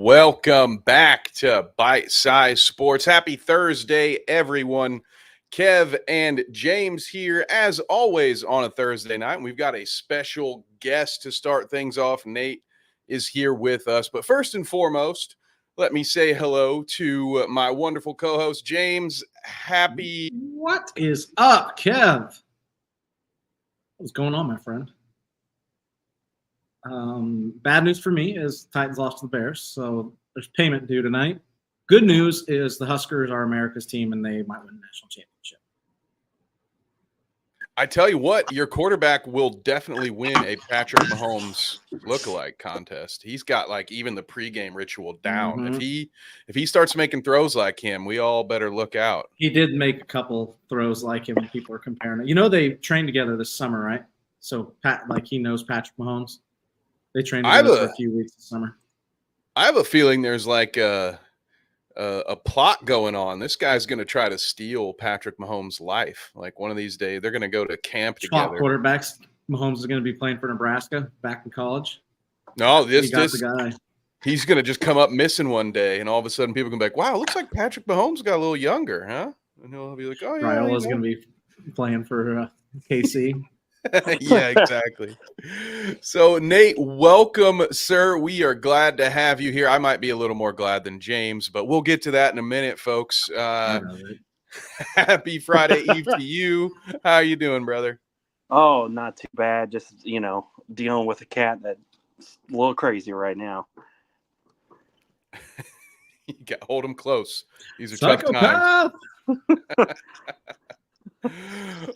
Welcome back to Bite Size Sports. Happy Thursday, everyone. Kev and James here, as always, on a Thursday night. We've got a special guest to start things off. Nate is here with us. But first and foremost, let me say hello to my wonderful co-host, James. Happy. What is up, Kev? What's going on, my friend? Bad news for me is Titans lost to the Bears, so there's payment due tonight. Good news is the Huskers are America's team, and they might win the national championship. I tell you what, your quarterback will definitely win a Patrick Mahomes lookalike contest. He's got like even the pregame ritual down. Mm-hmm. If he starts making throws like him, we all better look out. He did make a couple throws like him, and people are comparing it. You know, they trained together this summer, right? So he knows Patrick Mahomes. They trained together for a few weeks this summer. I have a feeling there's like a plot going on. This guy's going to try to steal Patrick Mahomes' life. Like one of these days, they're going to go to camp together. Top quarterbacks. Mahomes is going to be playing for Nebraska back in college. No, the guy. He's going to just come up missing one day, and all of a sudden people can be like, wow, it looks like Patrick Mahomes got a little younger, huh? And he'll be like, oh, yeah. Ryola's going to be playing for KC. Yeah, exactly. So, Nate, welcome, sir. We are glad to have you here. I might be a little more glad than James, but we'll get to that in a minute, folks. Happy Friday Eve to you. How you doing, brother? Oh, not too bad. Just, dealing with a cat that's a little crazy right now. You got to hold him close. These are tough times.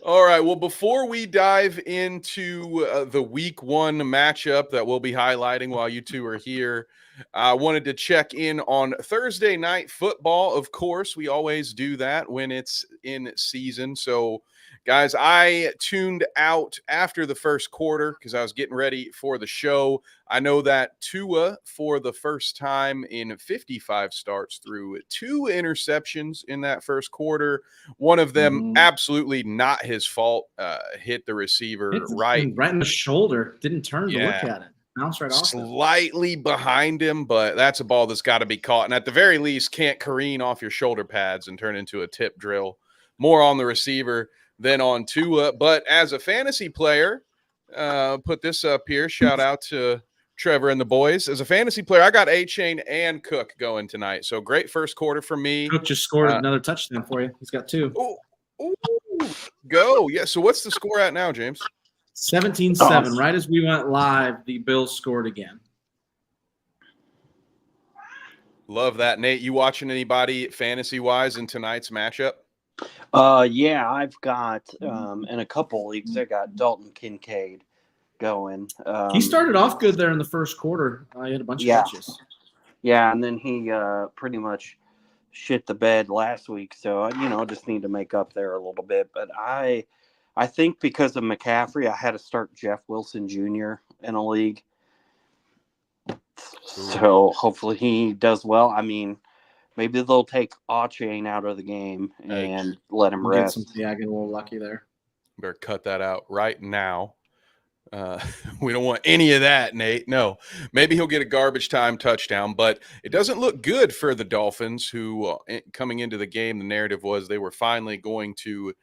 All right. Well, before we dive into the week one matchup that we'll be highlighting while you two are here, I wanted to check in on Thursday night football. Of course, we always do that when it's in season. So, guys, I tuned out after the first quarter because I was getting ready for the show. I know that Tua, for the first time in 55 starts, threw 2 interceptions in that first quarter. One of them absolutely not his fault. Hit the receiver right in the shoulder. Didn't turn to look at it. Bounced right off. Slightly behind him, but that's a ball that's got to be caught. And at the very least, can't careen off your shoulder pads and turn into a tip drill. More on the receiver than on Tua. But as a fantasy player, put this up here. Shout out to Trevor and the boys. As a fantasy player, I got A-Chain and Cook going tonight. So great first quarter for me. Cook just scored another touchdown for you. He's got 2. Ooh, go. Yeah, so what's the score at now, James? 17-7. Awesome. Right as we went live, the Bills scored again. Love that. Nate, you watching anybody fantasy-wise in tonight's matchup? Yeah, I've got in a couple leagues, I got Dalton Kincaid going. He started off good there in the first quarter. He had a bunch of catches. Yeah, and then he pretty much shit the bed last week. So, just need to make up there a little bit. But I think because of McCaffrey, I had to start Jeff Wilson Jr. in a league. So hopefully he does well. I mean, maybe they'll take A-Chain out of the game and let him rest. Get a little lucky there. Better cut that out right now. We don't want any of that, Nate. No, maybe he'll get a garbage time touchdown, but it doesn't look good for the Dolphins, who coming into the game, the narrative was they were finally going to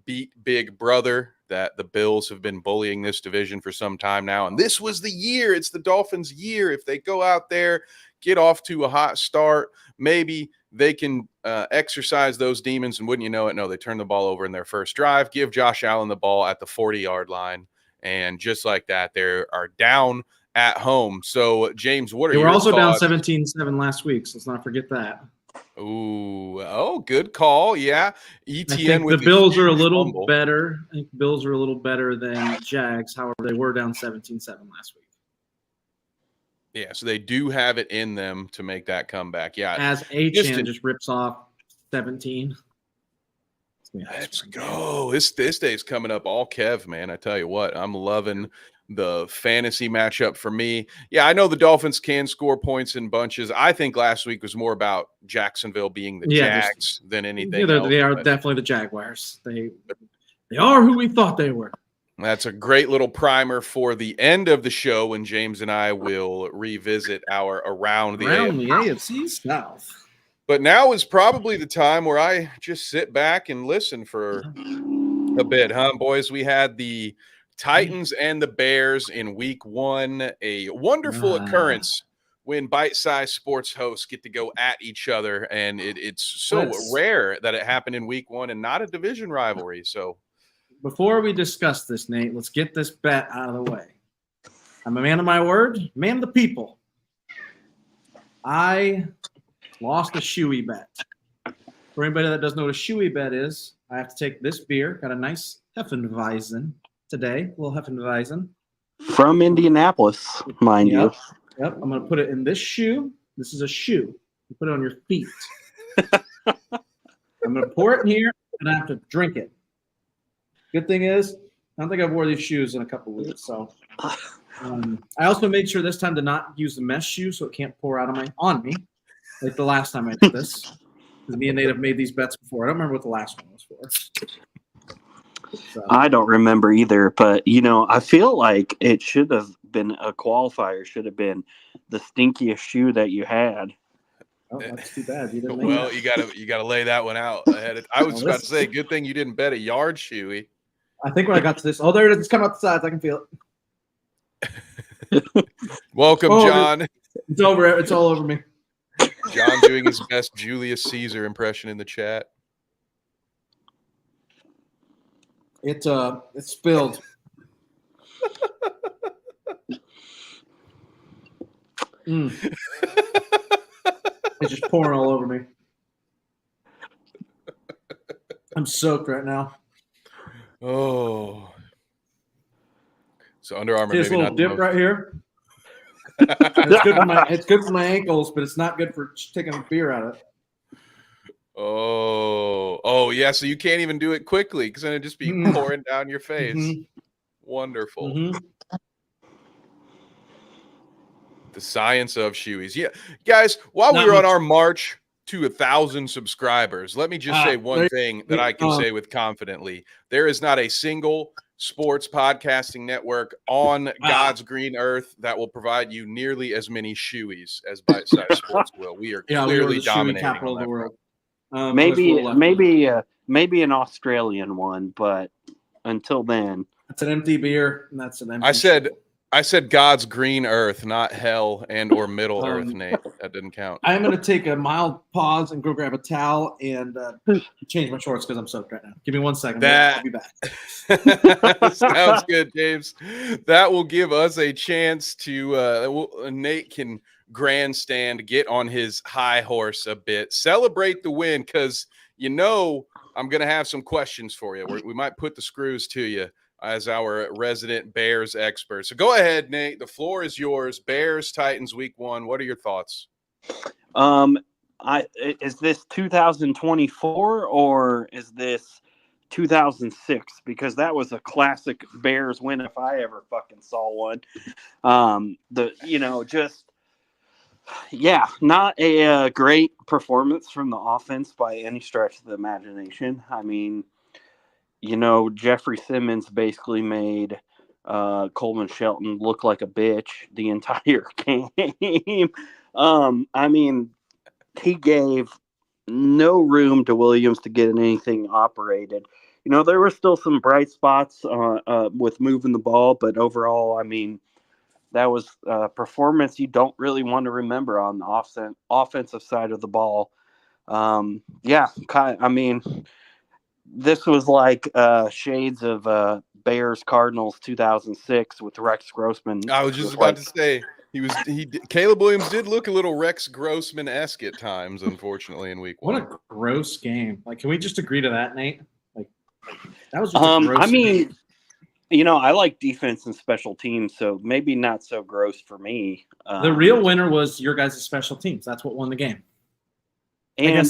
beat Big Brother, that the Bills have been bullying this division for some time now. And this was the year. It's the Dolphins' year. If they go out there, get off to a hot start, maybe they can exercise those demons. And wouldn't you know it? No, they turn the ball over in their first drive, give Josh Allen the ball at the 40-yard line. And just like that, they are down at home. So, James, what are your thoughts? They were also down 17-7 last week, so let's not forget that. Good call. Yeah. ETN with the Bills are a little better. I think the Bills are a little better than Jags. However, they were down 17-7 last week. Yeah, so they do have it in them to make that comeback. Yeah. As A-Chan just rips off 17. Let's go. This day's coming up all Kev, man. I tell you what, I'm loving the fantasy matchup for me. Yeah, I know the Dolphins can score points in bunches. I think last week was more about Jacksonville being the Jags than anything else. They are definitely the Jaguars. They are who we thought they were. That's a great little primer for the end of the show when James and I will revisit our around the AFC South. But now is probably the time where I just sit back and listen for a bit, huh, boys? We had the Titans and the Bears in week 1, a wonderful occurrence when bite-sized sports hosts get to go at each other, and it's so rare that it happened in week 1 and not a division rivalry. So before we discuss this, Nate, let's get this bet out of the way. I'm a man of my word, man of the people. I lost a shoey bet. For anybody that doesn't know what a shoey bet is, I have to take this beer. Got a nice Hefeweizen today, a little Hefeweizen. From Indianapolis, mind you. Yep, I'm going to put it in this shoe. This is a shoe. You put it on your feet. I'm going to pour it in here, and I have to drink it. Good thing is, I don't think I've wore these shoes in a couple of weeks. So I also made sure this time to not use the mesh shoe so it can't pour out on me like the last time I did this. Because me and Nate have made these bets before. I don't remember what the last one was for. So. I don't remember either, but, I feel like it should have been a qualifier, should have been the stinkiest shoe that you had. Oh, that's too bad. You didn't well, you gotta lay that one out ahead. I was about to say, good thing you didn't bet a yard shoey. I think when I got to this, there it is. It's coming out the sides. I can feel it. Welcome, John. It's over. It's all over me. John doing his best Julius Caesar impression in the chat. It's spilled. It's just pouring all over me. I'm soaked right now. Oh. So Under Armour. This little dip right here. It's good for my ankles, but it's not good for taking a beer out of it. Oh, yeah. So you can't even do it quickly because then it'd just be pouring down your face. Mm-hmm. Wonderful. Mm-hmm. The science of shoeies. Yeah, guys. While we were on our march to 1,000 subscribers, let me just say one thing that I can say with confidently: there is not a single sports podcasting network on God's green earth that will provide you nearly as many shoeies as Bite Size Sports will. We are clearly dominating capital of the world. Maybe an Australian one, but until then, it's an empty beer, and that's an empty. I said God's green earth, not hell and or Middle Earth, Nate. That didn't count. I'm going to take a mild pause and go grab a towel and change my shorts because I'm soaked right now. Give me 1 second. I'll be back. Sounds good, James. That will give us a chance to Nate can grandstand, get on his high horse a bit, celebrate the win because, I'm going to have some questions for you. We might put the screws to you as our resident Bears expert. So go ahead, Nate. The floor is yours. Bears, Titans, week 1. What are your thoughts? Is this 2024 or is this 2006? Because that was a classic Bears win if I ever fucking saw one. Not a great performance from the offense by any stretch of the imagination. I mean, Jeffrey Simmons basically made Coleman Shelton look like a bitch the entire game. I mean, he gave no room to Williams to get anything operated. There were still some bright spots with moving the ball, but overall, I mean, that was a performance you don't really want to remember on the offensive side of the ball. This was like shades of Bears Cardinals 2006 with Rex Grossman. I was just about to say Caleb Williams did look a little Rex Grossman-esque at times, unfortunately, in week 1. What a gross game! Like, can we just agree to that, Nate? Like that was just a gross game. I like defense and special teams, so maybe not so gross for me. The real winner was your guys' special teams. That's what won the game. And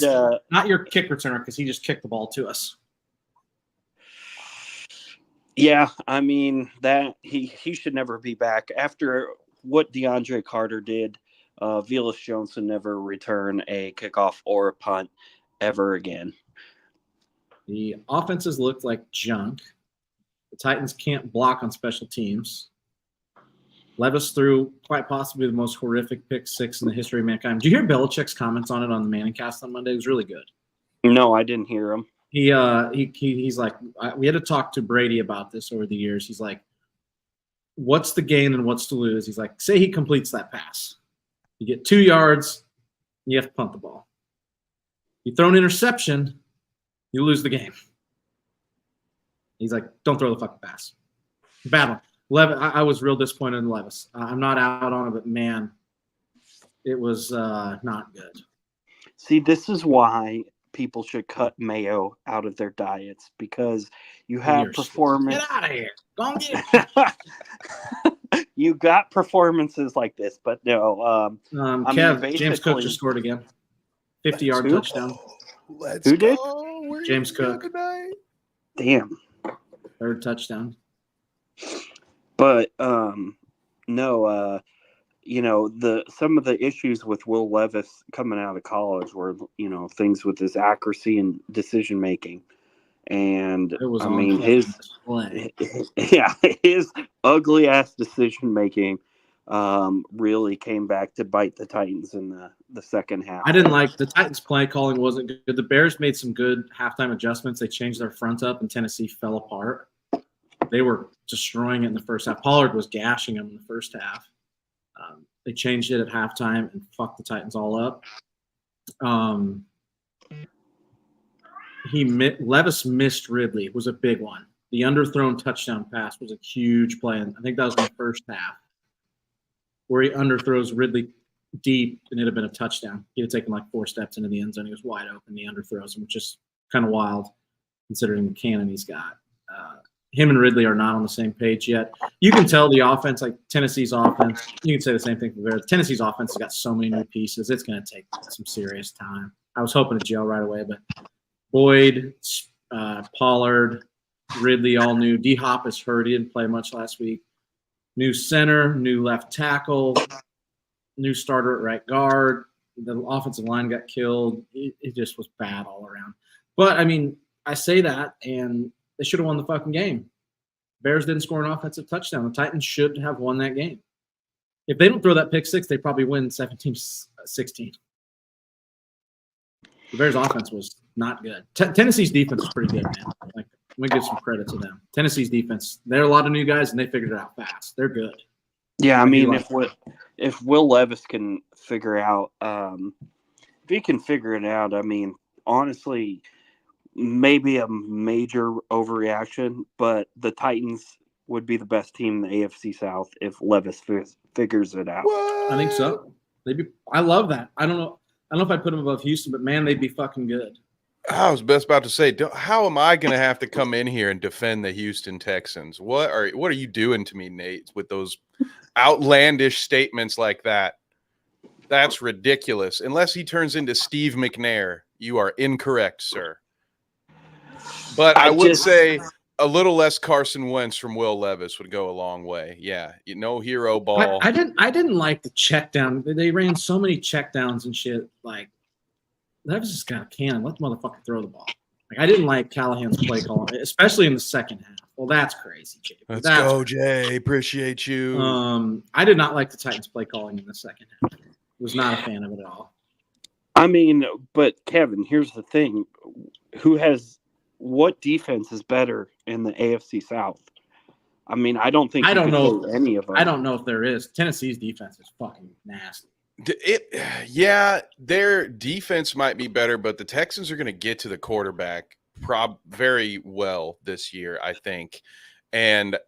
not your kick returner because he just kicked the ball to us. Yeah, I mean that he should never be back after what DeAndre Carter did. Velus Jones would never return a kickoff or a punt ever again. The offenses looked like junk. The Titans can't block on special teams. Levis threw quite possibly the most horrific pick six in the history of mankind. Did you hear Belichick's comments on it on the Manning Cast on Monday? It was really good. No, I didn't hear him. He's like, we had to talk to Brady about this over the years. He's like, what's the gain and what's to lose? He's like, say he completes that pass. You get 2 yards, you have to punt the ball. You throw an interception, you lose the game. He's like, don't throw the fucking pass. Bad one. I was real disappointed in Levis. I'm not out on it, but man, it was not good. See, this is why people should cut mayo out of their diets, because you have performance. Get out of here. Go get it. You got performances like this, but no. Kev, James Cook just scored again. 50-yard touchdown. Who did? James Cook. Damn. Third touchdown. But no, some of the issues with Will Levis coming out of college were, things with his accuracy and decision making. And his ugly ass decision making really came back to bite the Titans in the second half. I didn't like the Titans play calling wasn't good. The Bears made some good halftime adjustments. They changed their front up and Tennessee fell apart. They were destroying it in the first half. Pollard was gashing them in the first half. They changed it at halftime and fucked the Titans all up. Levis missed Ridley. It was a big one. The underthrown touchdown pass was a huge play. And I think that was in the first half where he underthrows Ridley deep and it had been a touchdown. He had taken like 4 steps into the end zone. He was wide open. He underthrows him, which is kind of wild considering the cannon he's got. Him and Ridley are not on the same page yet. You can tell the offense, like Tennessee's offense, you can say the same thing for Bears. Tennessee's offense has got so many new pieces. It's going to take some serious time. I was hoping to gel right away, but Boyd, Pollard, Ridley, all new. D-Hop is hurt. He didn't play much last week. New center, new left tackle, new starter at right guard. The offensive line got killed. It just was bad all around. But, I mean, I say that, and they should have won the fucking game. Bears didn't score an offensive touchdown. The Titans should have won that game. If they don't throw that pick six, they probably win 17-16. The Bears' offense was not good. Tennessee's defense was pretty good, man. Like, let me give some credit to them. Tennessee's defense, they're a lot of new guys, and they figured it out fast. They're good. Yeah, I mean, if Will Levis can figure out, if he can figure it out, I mean, honestly, maybe a major overreaction, but the Titans would be the best team in the AFC South if Levis figures it out. What? I think so. I love that. I don't know if I'd put them above Houston, but man, they'd be fucking good. I was just about to say, how am I going to have to come in here and defend the Houston Texans? What are you doing to me, Nate, with those outlandish statements like that? That's ridiculous. Unless he turns into Steve McNair, you are incorrect, sir. But I would say a little less Carson Wentz from Will Levis would go a long way. Yeah, hero ball. I didn't like the check down. They ran so many check downs and shit. Like, Levis just got a cannon. Let the motherfucker throw the ball. Like, I didn't like Callahan's play call, especially in the second half. Well, that's crazy, Jay. Let's go, Jay. Appreciate you. I did not like the Titans play calling in the second half. Was not a fan of it at all. I mean, but Kevin, here's the thing: what defense is better in the AFC South? I mean, I don't know any of them. I don't know if there is. Tennessee's defense is fucking nasty. Their defense might be better, but the Texans are going to get to the quarterback very well this year, I think. And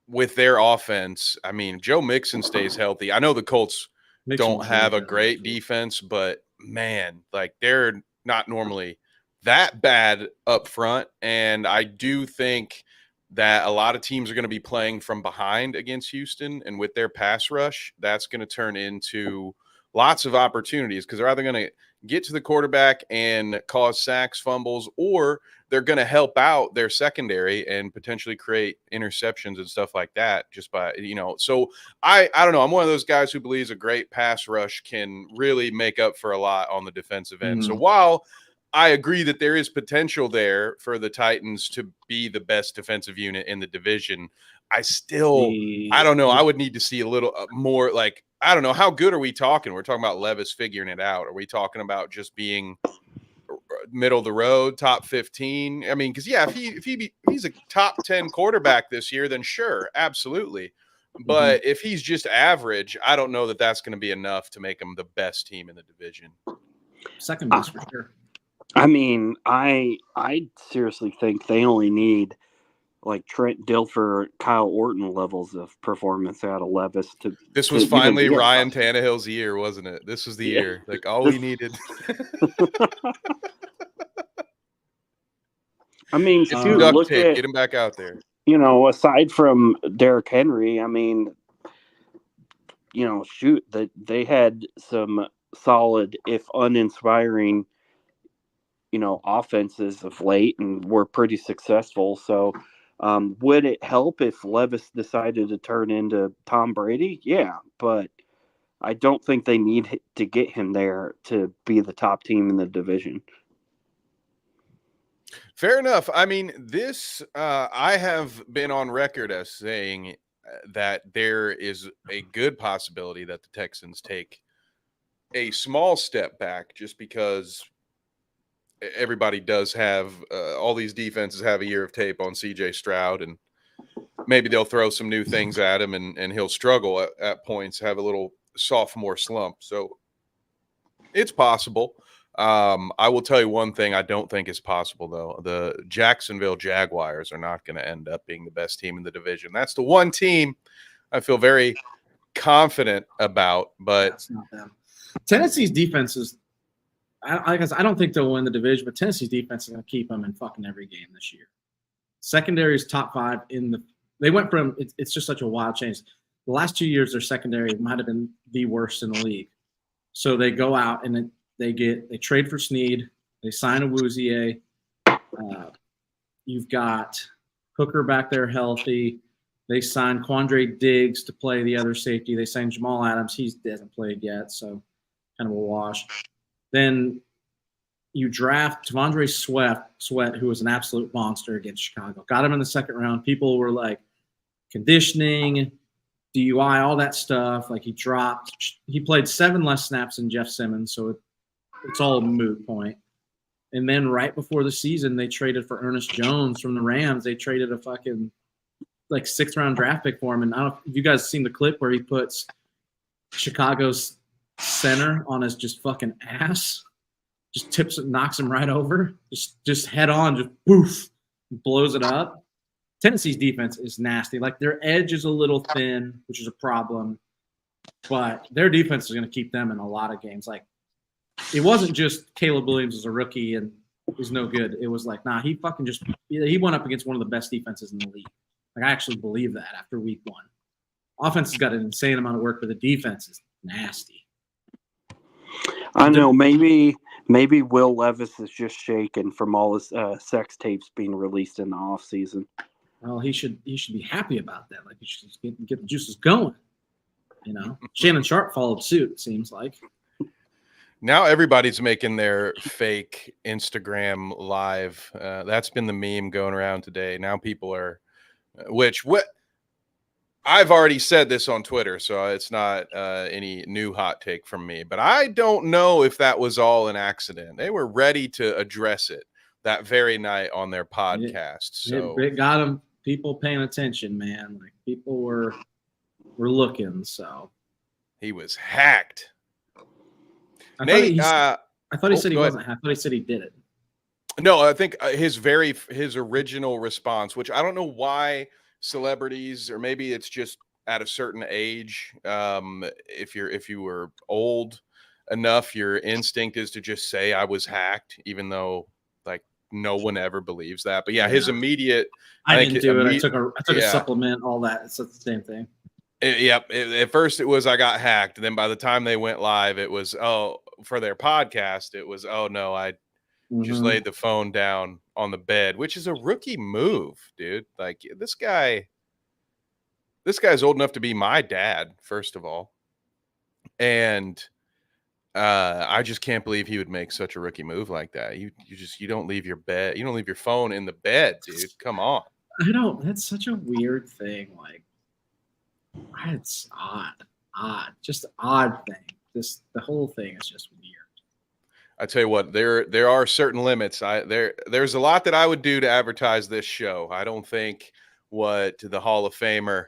with their offense, I mean, Joe Mixon stays healthy. I know the Colts don't have a great defense, but man, like, they're not normally that bad up front. And I do think that a lot of teams are going to be playing from behind against Houston, and with their pass rush, that's going to turn into lots of opportunities, because they're either going to get to the quarterback and cause sacks, fumbles, or they're going to help out their secondary and potentially create interceptions and stuff like that just by, so I don't know. I'm one of those guys who believes a great pass rush can really make up for a lot on the defensive end. So while I agree that there is potential there for the Titans to be the best defensive unit in the division. I don't know. I would need to see a little more. Like, I don't know. How good are we talking? We're talking about Levis figuring it out. Are we talking about just being middle of the road, top 15? I mean, because he's a top 10 quarterback this year, then sure, absolutely. But if he's just average, I don't know that that's going to be enough to make him the best team in the division. Second best for sure. I mean, I seriously think they only need like Trent Dilfer, Kyle Orton levels of performance out of Levis to. This was finally Ryan Tannehill's year, wasn't it? This was the year. Like all we needed. I mean, shoot, look at get him back out there. You know, aside from Derrick Henry, I mean, you know, shoot, that they had some solid, if uninspiring, you know, offenses of late and were pretty successful. So, would it help if Levis decided to turn into Tom Brady? Yeah, but I don't think they need to get him there to be the top team in the division. Fair enough. I mean, I have been on record as saying that there is a good possibility that the Texans take a small step back just because everybody does have all these defenses have a year of tape on CJ Stroud, and maybe they'll throw some new things at him and he'll struggle at points, have a little sophomore slump. So it's possible. I will tell you one thing I don't think is possible, though. The Jacksonville Jaguars are not going to end up being the best team in the division. That's the one team I feel very confident about, but that's not them. Tennessee's defense is I don't think they'll win the division, but Tennessee's defense is going to keep them in fucking every game this year. Secondary is top 5 they went from it's just such a wild change. The last 2 years, their secondary might have been the worst in the league. So they go out and they trade for Snead. They sign a Awuzie. You've got Hooker back there healthy. They signed Quandre Diggs to play the other safety. They signed Jamal Adams. He hasn't played yet, so kind of a wash. Then you draft T'Vondre Sweat, who was an absolute monster against Chicago. Got him in the second round. People were like, conditioning, DUI, all that stuff. Like he played 7 less snaps than Jeff Simmons, so it's all a moot point. And then right before the season, they traded for Ernest Jones from the Rams. They traded a fucking like 6th round draft pick for him. And I don't know if you guys seen the clip where he puts Chicago's center on his just fucking ass, just tips it, knocks him right over, just head on, just poof, blows it up. Tennessee's defense is nasty. Like their edge is a little thin, which is a problem, but their defense is going to keep them in a lot of games. Like it wasn't just Caleb Williams as a rookie and he's no good. It was like, nah, he went up against one of the best defenses in the league. Like I actually believe that after week 1. Offense has got an insane amount of work, but the defense is nasty. I know maybe Will Levis is just shaken from all his sex tapes being released in the off season. Well, he should be happy about that. Like he should get the juices going. You know, Shannon Sharpe followed suit. It seems like. Now everybody's making their fake Instagram live. That's been the meme going around today. Now people are, I've already said this on Twitter, so it's not any new hot take from me. But I don't know if that was all an accident. They were ready to address it that very night on their podcast. It got them. People paying attention, man. Like people were looking. So he was hacked. I thought he said he wasn't hacked. I thought he said he did it. No, I think his original response, which I don't know why celebrities, or maybe it's just at a certain age, if you were old enough, your instinct is to just say I was hacked, even though like no one ever believes that. But yeah, his immediate. I didn't do it. I took a supplement, all that. It's the same thing. At first it was I got hacked. And then by the time they went live, it was for their podcast. It was no, I just laid the phone down on the bed, which is a rookie move, dude. Like this guy's old enough to be my dad, first of all, and I just can't believe he would make such a rookie move like that. You don't leave your bed. You don't leave your phone in the bed, dude. Come on. I don't. That's such a weird thing. Like, it's just odd thing. The whole thing is just weird. I tell you what, there are certain limits. There's a lot that I would do to advertise this show. I don't think what the Hall of Famer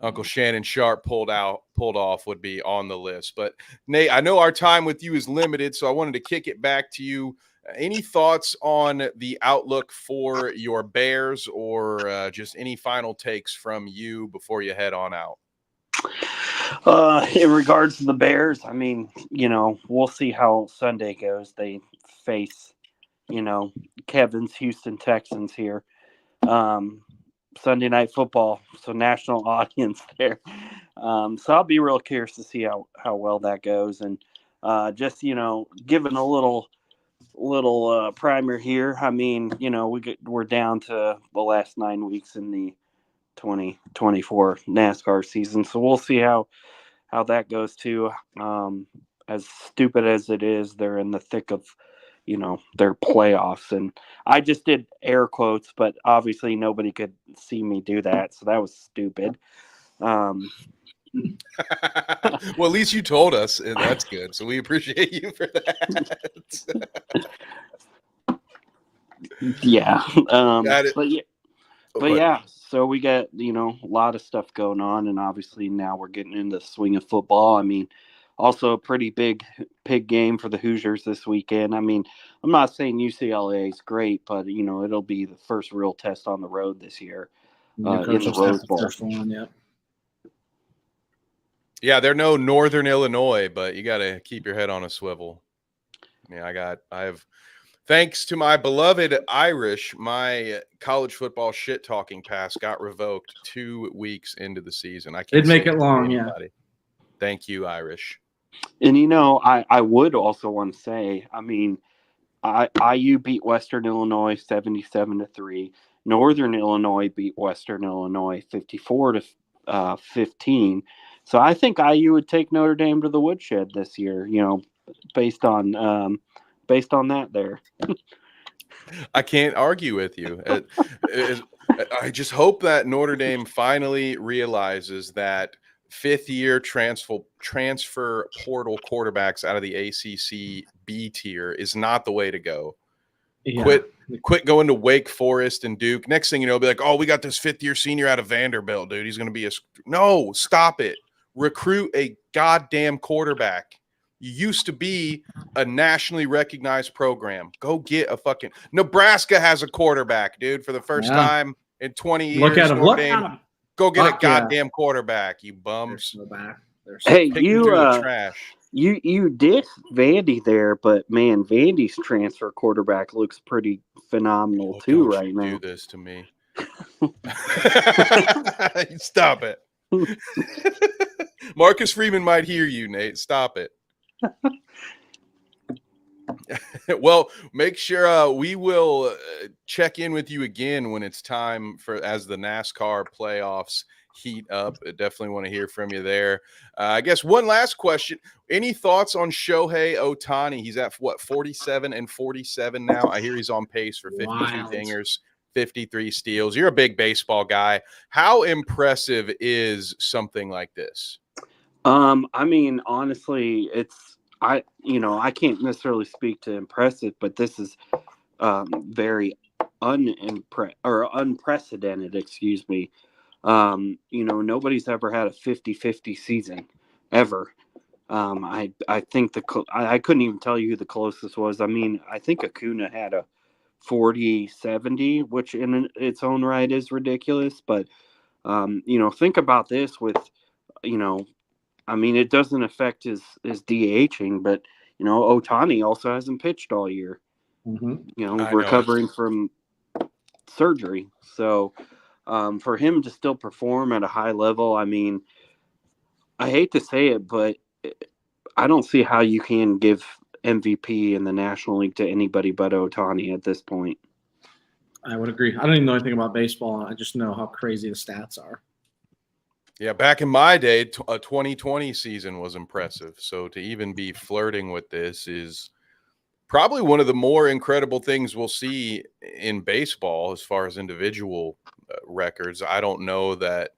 Uncle Shannon Sharpe pulled off would be on the list. But Nate, I know our time with you is limited, so I wanted to kick it back to you. Any thoughts on the outlook for your Bears, or just any final takes from you before you head on out? In regards to the Bears, I mean, we'll see how Sunday goes. They face, Kevin's Houston Texans here. Sunday Night Football, so national audience there. So I'll be real curious to see how well that goes. And just, giving a little primer here. I mean, we're down to the last 9 weeks in the 2024 NASCAR season. So we'll see how that goes too. As stupid as it is, they're in the thick of, their playoffs. And I just did air quotes, but obviously nobody could see me do that. So that was stupid. Well, at least you told us, and that's good. So we appreciate you for that. Yeah. But yeah, so we got, a lot of stuff going on, and obviously now we're getting into the swing of football. I mean, also a pretty big game for the Hoosiers this weekend. I mean, I'm not saying UCLA is great, but, it'll be the first real test on the road this year in the Rose Bowl. First one, yeah. Yeah, they're no Northern Illinois, but you got to keep your head on a swivel. Yeah, I have. Thanks to my beloved Irish, my college football shit talking pass got revoked 2 weeks into the season. I can't It'd make it long, yeah. Thank you, Irish. And I would also want to say, I mean, IU beat Western Illinois 77-3. Northern Illinois beat Western Illinois 54-15. So I think IU would take Notre Dame to the woodshed this year. Based on that there. I can't argue with you. I just hope that Notre Dame finally realizes that fifth-year transfer portal quarterbacks out of the ACC B tier is not the way to go. Yeah. Quit going to Wake Forest and Duke. Next thing you know, be like, oh, we got this fifth-year senior out of Vanderbilt, dude. He's going to be no, stop it. Recruit a goddamn quarterback. You used to be a nationally recognized program. Go get a fucking – Nebraska has a quarterback, dude, for the first time in 20 years. Look at him. Go get a goddamn quarterback, you bums. Hey, you did Vandy there, but, man, Vandy's transfer quarterback looks pretty phenomenal too right now. Do this to me. Stop it. Marcus Freeman might hear you, Nate. Stop it. Well, make sure we will check in with you again when it's time as the NASCAR playoffs heat up. I definitely want to hear from you there. I guess one last question. Any thoughts on Shohei Ohtani? He's at 47-47 now. I hear he's on pace for 52 dingers, 53 steals. You're a big baseball guy. How impressive is something like this? I mean, honestly, I can't necessarily speak to impressive, but this is very unprecedented, excuse me. Nobody's ever had a 50-50 season ever. I think I couldn't even tell you who the closest was. I mean, I think Acuna had a 40-70, which in its own right is ridiculous. But, think about this with, I mean, it doesn't affect his DHing, but, Ohtani also hasn't pitched all year, recovering from surgery. So for him to still perform at a high level, I mean, I hate to say it, but I don't see how you can give MVP in the National League to anybody but Ohtani at this point. I would agree. I don't even know anything about baseball. I just know how crazy the stats are. Yeah, back in my day, a 2020 season was impressive. So to even be flirting with this is probably one of the more incredible things we'll see in baseball as far as individual records. I don't know that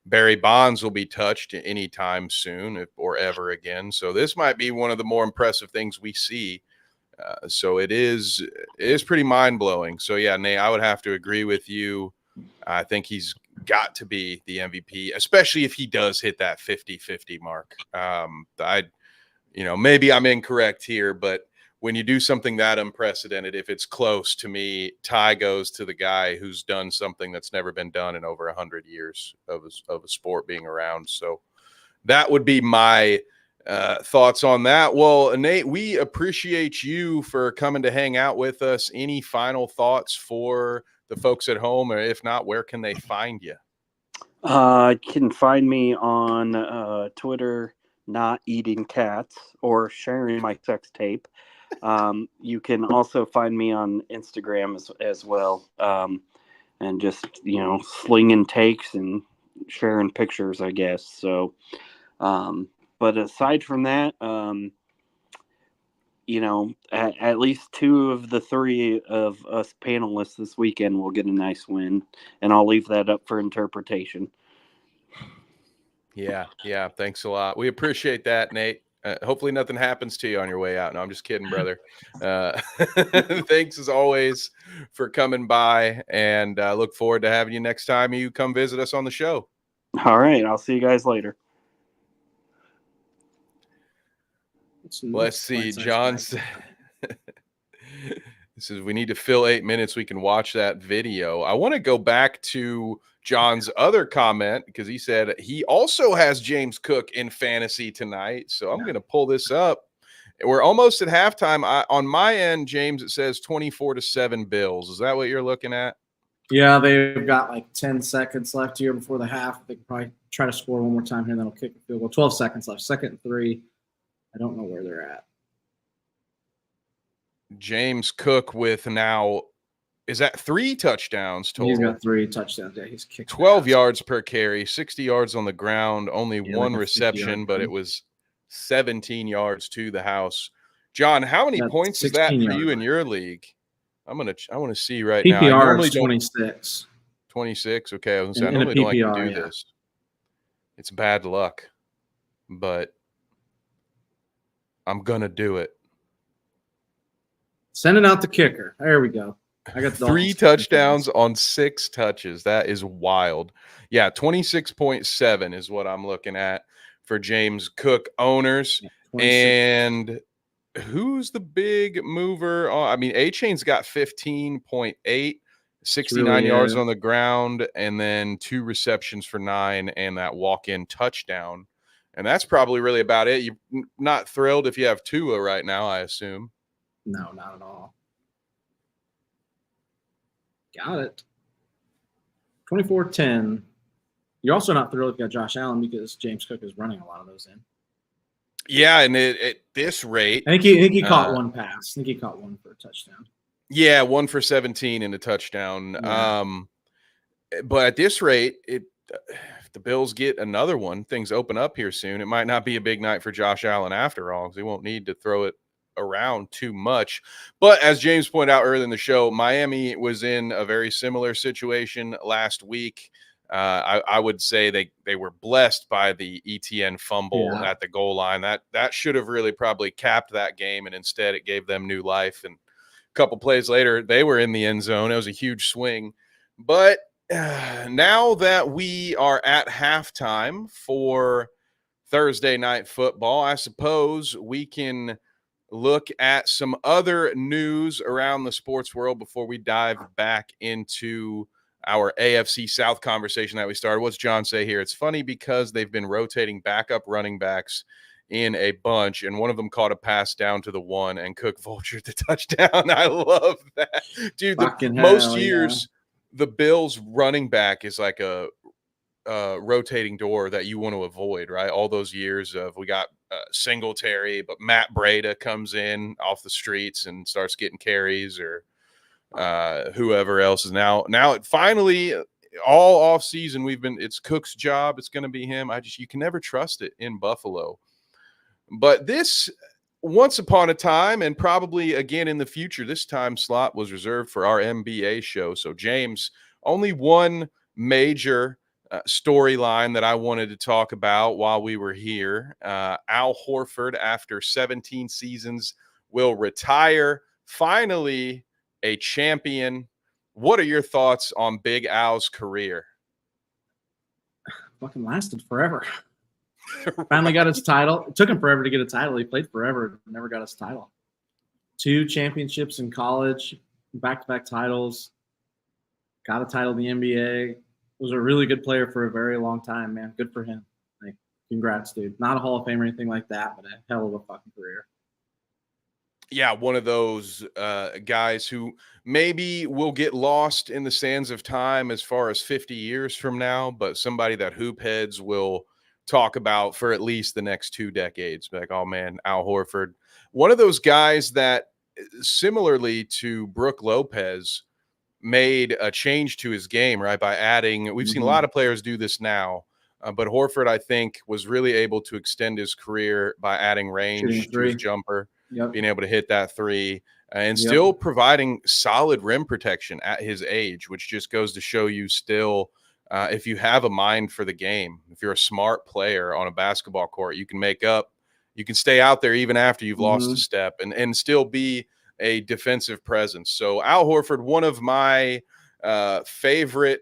Barry Bonds will be touched anytime soon or ever again. So this might be one of the more impressive things we see. So it is pretty mind blowing. So yeah, Nate, I would have to agree with you. I think he's got to be the MVP, especially if he does hit that 50-50 mark. Maybe I'm incorrect here, but when you do something that unprecedented, if it's close, to me, tie goes to the guy who's done something that's never been done in over 100 years of a sport being around. So that would be my thoughts on that. Well, Nate, we appreciate you for coming to hang out with us. Any final thoughts for the folks at home, or if not, where can they find you? You can find me on Twitter, not eating cats or sharing my sex tape. You can also find me on Instagram as well, and just slinging takes and sharing pictures, I guess. So, but aside from that, at least two of the three of us panelists this weekend will get a nice win, and I'll leave that up for interpretation. Yeah. Thanks a lot. We appreciate that, Nate. Hopefully nothing happens to you on your way out. No, I'm just kidding, brother. Thanks as always for coming by, and look forward to having you next time you come visit us on the show. All right. I'll see you guys later. Let's see. John said, says we need to fill 8 minutes. We can watch that video. I want to go back to John's other comment because he said he also has James Cook in fantasy tonight. So I'm going to pull this up. We're almost at halftime. On my end, James, it says 24-7 Bills. Is that what you're looking at? Yeah, they've got like 10 seconds left here before the half. They can probably try to score one more time here, then they'll kick the field goal. 12 seconds left. 2nd and 3. I don't know where they're at. James Cook with now, is that 3 touchdowns total? He's got 3 touchdowns. Yeah, he's kicked 12 yards per carry, 60 yards on the ground, only one reception, but it was 17 yards to the house. John, how many points is that for you in your league? I want to see right now. PPR is 26. 26. Okay, I was gonna say, I normally don't like to do this. It's bad luck, but I'm gonna do it. Sending out the kicker. There we go. I got 3 touchdowns on 6 touches. That is wild. Yeah, 26.7 is what I'm looking at for James Cook owners. Yeah, and who's the big mover? I mean, A-Chain's got 15.8, 69 yards on the ground, and then 2 receptions for 9 and that walk-in touchdown. And that's probably really about it. You're not thrilled if you have Tua right now, I assume. No, not at all. Got it. 24-10. You're also not thrilled if you got Josh Allen because James Cook is running a lot of those in. Yeah, and at this rate, I think he caught one pass. I think he caught one for a touchdown. Yeah, 1 for 17 in a touchdown. Yeah. But at this rate, if the Bills get another one, things open up here soon. It might not be a big night for Josh Allen after all, because he won't need to throw it around too much. But as James pointed out earlier in the show, Miami was in a very similar situation last week. I would say they were blessed by the ETN fumble at the goal line. That should have really probably capped that game, and instead it gave them new life. And a couple plays later, they were in the end zone. It was a huge swing. But now that we are at halftime for Thursday night football, I suppose we can look at some other news around the sports world before we dive back into our AFC South conversation that we started. What's John say here? It's funny because they've been rotating backup running backs in a bunch, and one of them caught a pass down to the 1 and Cook vultured the touchdown. I love that. Dude, most years the Bills running back is like a rotating door that you want to avoid, right? All those years of we got Singletary, but Matt Breida comes in off the streets and starts getting carries, or whoever else is now it finally all off season it's Cook's job. It's going to be him. You can never trust it in Buffalo. But this, once upon a time, and probably again in the future, this time slot was reserved for our NBA show. So, James, only one major storyline that I wanted to talk about while we were here. Al Horford, after 17 seasons, will retire. Finally, a champion. What are your thoughts on Big Al's career? Fucking lasted forever. Finally got his title. It took him forever to get a title. He played forever, never got his title. 2 championships in college, back-to-back titles. Got a title in the NBA. Was a really good player for a very long time, man. Good for him. Like, congrats, dude. Not a Hall of Fame or anything like that, but a hell of a fucking career. Yeah, one of those guys who maybe will get lost in the sands of time as far as 50 years from now, but somebody that hoop heads will talk about for at least the next 2 decades. Like, oh man, Al Horford. One of those guys that, similarly to Brook Lopez, made a change to his game, right? By adding, we've seen a lot of players do this now, but Horford, I think, was really able to extend his career by adding range to his jumper. Yep. Being able to hit that 3 and still providing solid rim protection at his age, which just goes to show you still, if you have a mind for the game, if you're a smart player on a basketball court, you can make up, you can stay out there even after you've lost a step and still be a defensive presence. So Al Horford, one of my favorite,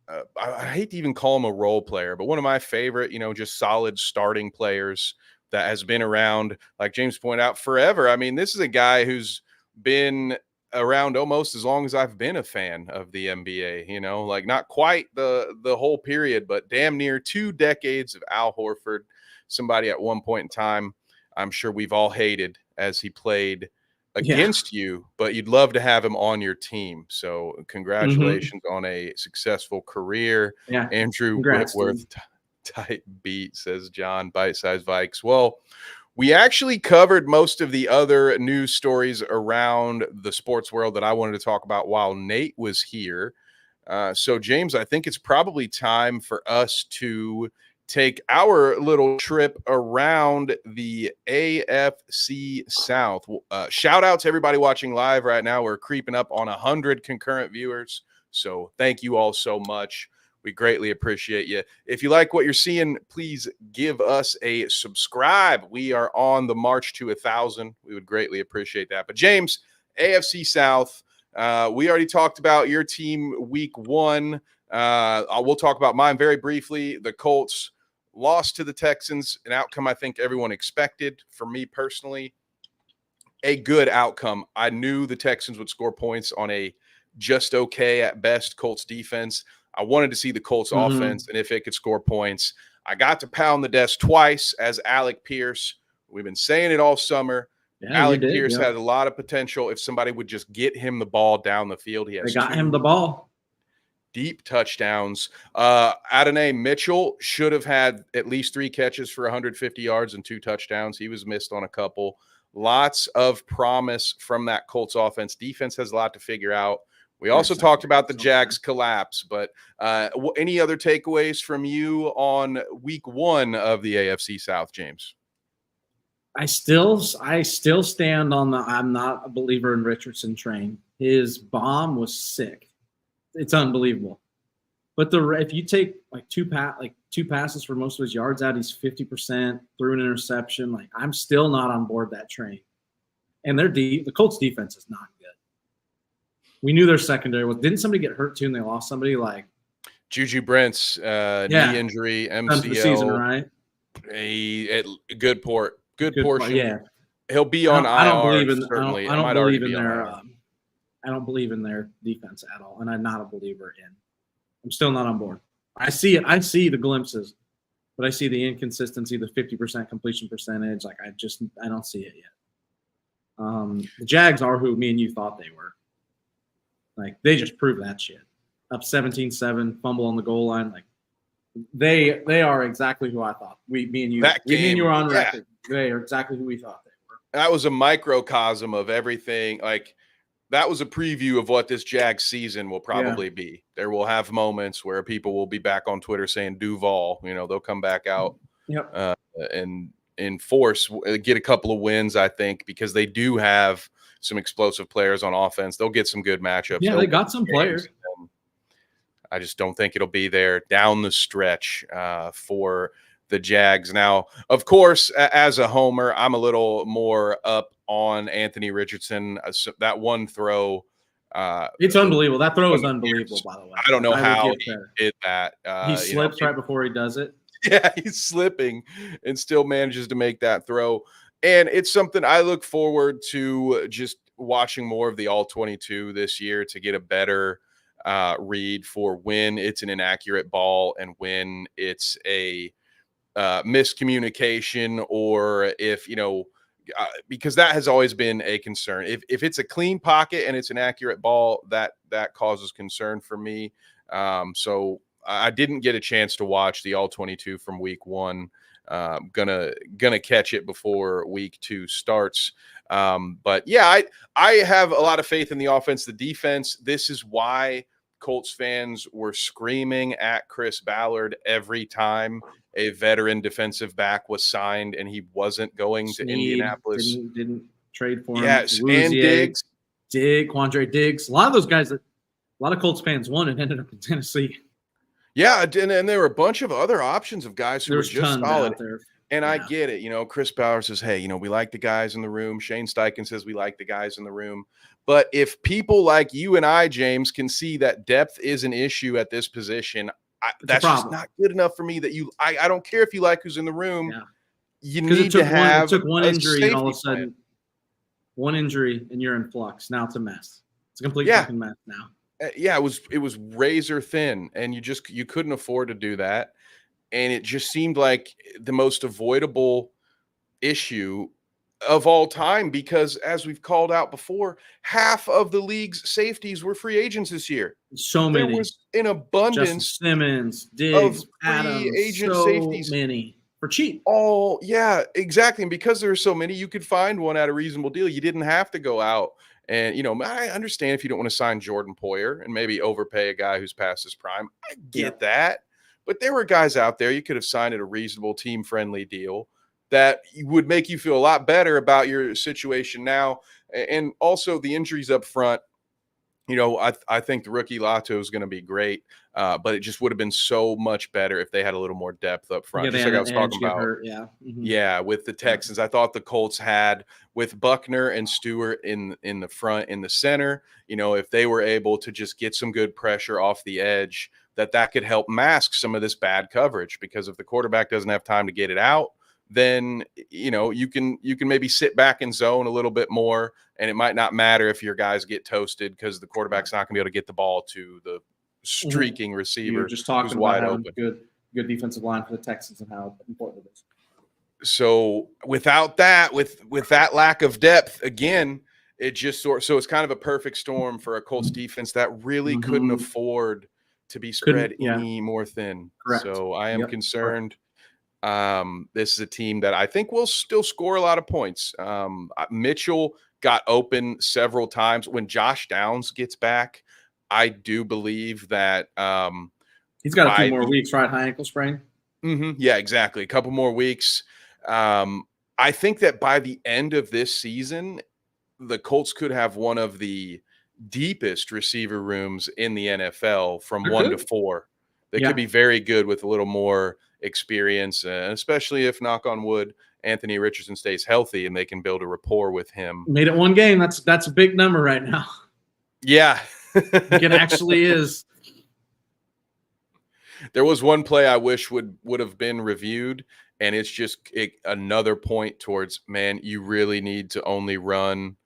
I hate to even call him a role player, but one of my favorite, just solid starting players that has been around, like James pointed out, forever. I mean, this is a guy who's been around almost as long as I've been a fan of the NBA, like not quite the whole period, but damn near 2 decades of Al Horford, somebody at one point in time, I'm sure we've all hated as he played against you, but you'd love to have him on your team. So congratulations on a successful career. Yeah. Andrew Congrats, Whitworth. Tight beat, says John, bite-sized Vikes. Well, we actually covered most of the other news stories around the sports world that I wanted to talk about while Nate was here. So, James, I think it's probably time for us to take our little trip around the AFC South. Shout out to everybody watching live right now. We're creeping up on 100 concurrent viewers. So thank you all so much. We greatly appreciate you. If you like what you're seeing, please give us a subscribe. We are on the march to 1,000. We would greatly appreciate that. But James, AFC South, we already talked about your team week 1. We'll talk about mine very briefly. The Colts lost to the Texans, an outcome I think everyone expected. For me personally, a good outcome. I knew the Texans would score points on a just okay at best Colts defense. I wanted to see the Colts offense, and if it could score points. I got to pound the desk twice as Alec Pierce. We've been saying it all summer. Yeah, Alec Pierce had a lot of potential if somebody would just get him the ball down the field. He has they got him the ball. Deep touchdowns. Adonai Mitchell should have had at least 3 catches for 150 yards and 2 touchdowns. He was missed on a couple. Lots of promise from that Colts offense. Defense has a lot to figure out. We also talked about the Jags collapse, but any other takeaways from you on week 1 of the AFC South, James? I still stand on the I'm not a believer in Richardson train. His bomb was sick. It's unbelievable. But if you take like two passes for most of his yards out, he's 50%, threw an interception. Like, I'm still not on board that train. And the Colts defense is not good. We knew their secondary was. Didn't somebody get hurt too and they lost somebody? Like Juju Brent's knee injury, MCL. For the season, right? A good portion. Yeah, he'll be on IR. I don't believe in. Certainly, I don't believe in their. I don't believe in their defense at all, and I'm not a believer in. I'm still not on board. I see it. I see the glimpses, but I see the inconsistency, the 50% completion percentage. Like I don't see it yet. The Jags are who me and you thought they were. Like, they just proved that shit. Up 17-7, fumble on the goal line. Like, they are exactly who I thought. Me and you were on record. They are exactly who we thought they were. That was a microcosm of everything. Like, that was a preview of what this Jags season will probably be. There will have moments where people will be back on Twitter saying Duval. They'll come back out and in force, get a couple of wins, I think, because they do have some explosive players on offense. They'll get some good matchups. Yeah, they got some players. I just don't think it'll be there down the stretch for the Jags. Now, of course, as a homer, I'm a little more up on Anthony Richardson. That one throw. It's unbelievable. That throw is unbelievable, by the way. I don't know how he did that. He slips right before he does it. Yeah, he's slipping and still manages to make that throw. And it's something I look forward to just watching more of the All-22 this year to get a better read for when it's an inaccurate ball and when it's a miscommunication, or if, because that has always been a concern. If it's a clean pocket and it's an accurate ball, that causes concern for me. So I didn't get a chance to watch the All-22 from week 1. Gonna catch it before week 2 starts. But yeah, I have a lot of faith in the offense, the defense. This is why Colts fans were screaming at Chris Ballard every time a veteran defensive back was signed and he wasn't going to Indianapolis. Didn't trade for him. Yes, and Diggs. Quandre Diggs. A lot of those guys that a lot of Colts fans wanted ended up in Tennessee. Yeah, and there were a bunch of other options of guys who were just solid. And I get it. Chris Ballard says, hey, we like the guys in the room. Shane Steichen says we like the guys in the room. But if people like you and I, James, can see that depth is an issue at this position, that's just not good enough for me. I don't care if you like who's in the room. Yeah. You need to have. It took one injury, and all of a sudden, one injury, and you're in flux. Now it's a mess. It's a complete fucking mess now. Yeah, it was razor thin, and you couldn't afford to do that. And it just seemed like the most avoidable issue of all time, because as we've called out before, half of the league's safeties were free agents this year. So many. There was an abundance. Justin Simmons, Diggs, of Adams, free agent safeties. Many for cheap. Oh, yeah, exactly. And because there were so many, you could find one at a reasonable deal. You didn't have to go out. And, I understand if you don't want to sign Jordan Poyer and maybe overpay a guy who's past his prime. I get that. But there were guys out there you could have signed at a reasonable, team-friendly deal that would make you feel a lot better about your situation now. And also the injuries up front. I think the rookie Lato is going to be great, but it just would have been so much better if they had a little more depth up front. Just like I was talking about. With the Texans. I thought the Colts had, with Buckner and Stewart in the front, in the center, if they were able to just get some good pressure off the edge, that could help mask some of this bad coverage, because if the quarterback doesn't have time to get it out, then you can maybe sit back in zone a little bit more, and it might not matter if your guys get toasted because the quarterback's not going to be able to get the ball to the streaking receiver. You're just talking about having good defensive line for the Texans and how important it is. So without that, with that lack of depth, again, it just so it's kind of a perfect storm for a Colts defense that really couldn't afford to be spread any more thin. Correct. So I am concerned. This is a team that I think will still score a lot of points. Mitchell got open several times. When Josh Downs gets back, I do believe that he's got a few more weeks, right? High ankle sprain. Yeah, exactly. A couple more weeks. I think that by the end of this season, the Colts could have one of the deepest receiver rooms in the NFL from 1 to 4. They could be very good with a little more experience, especially if, knock on wood, Anthony Richardson stays healthy and they can build a rapport with him. Made it one game. That's a big number right now. Yeah. It actually is. There was one play I wish would have been reviewed, and it's just another point towards, man, you really need to only run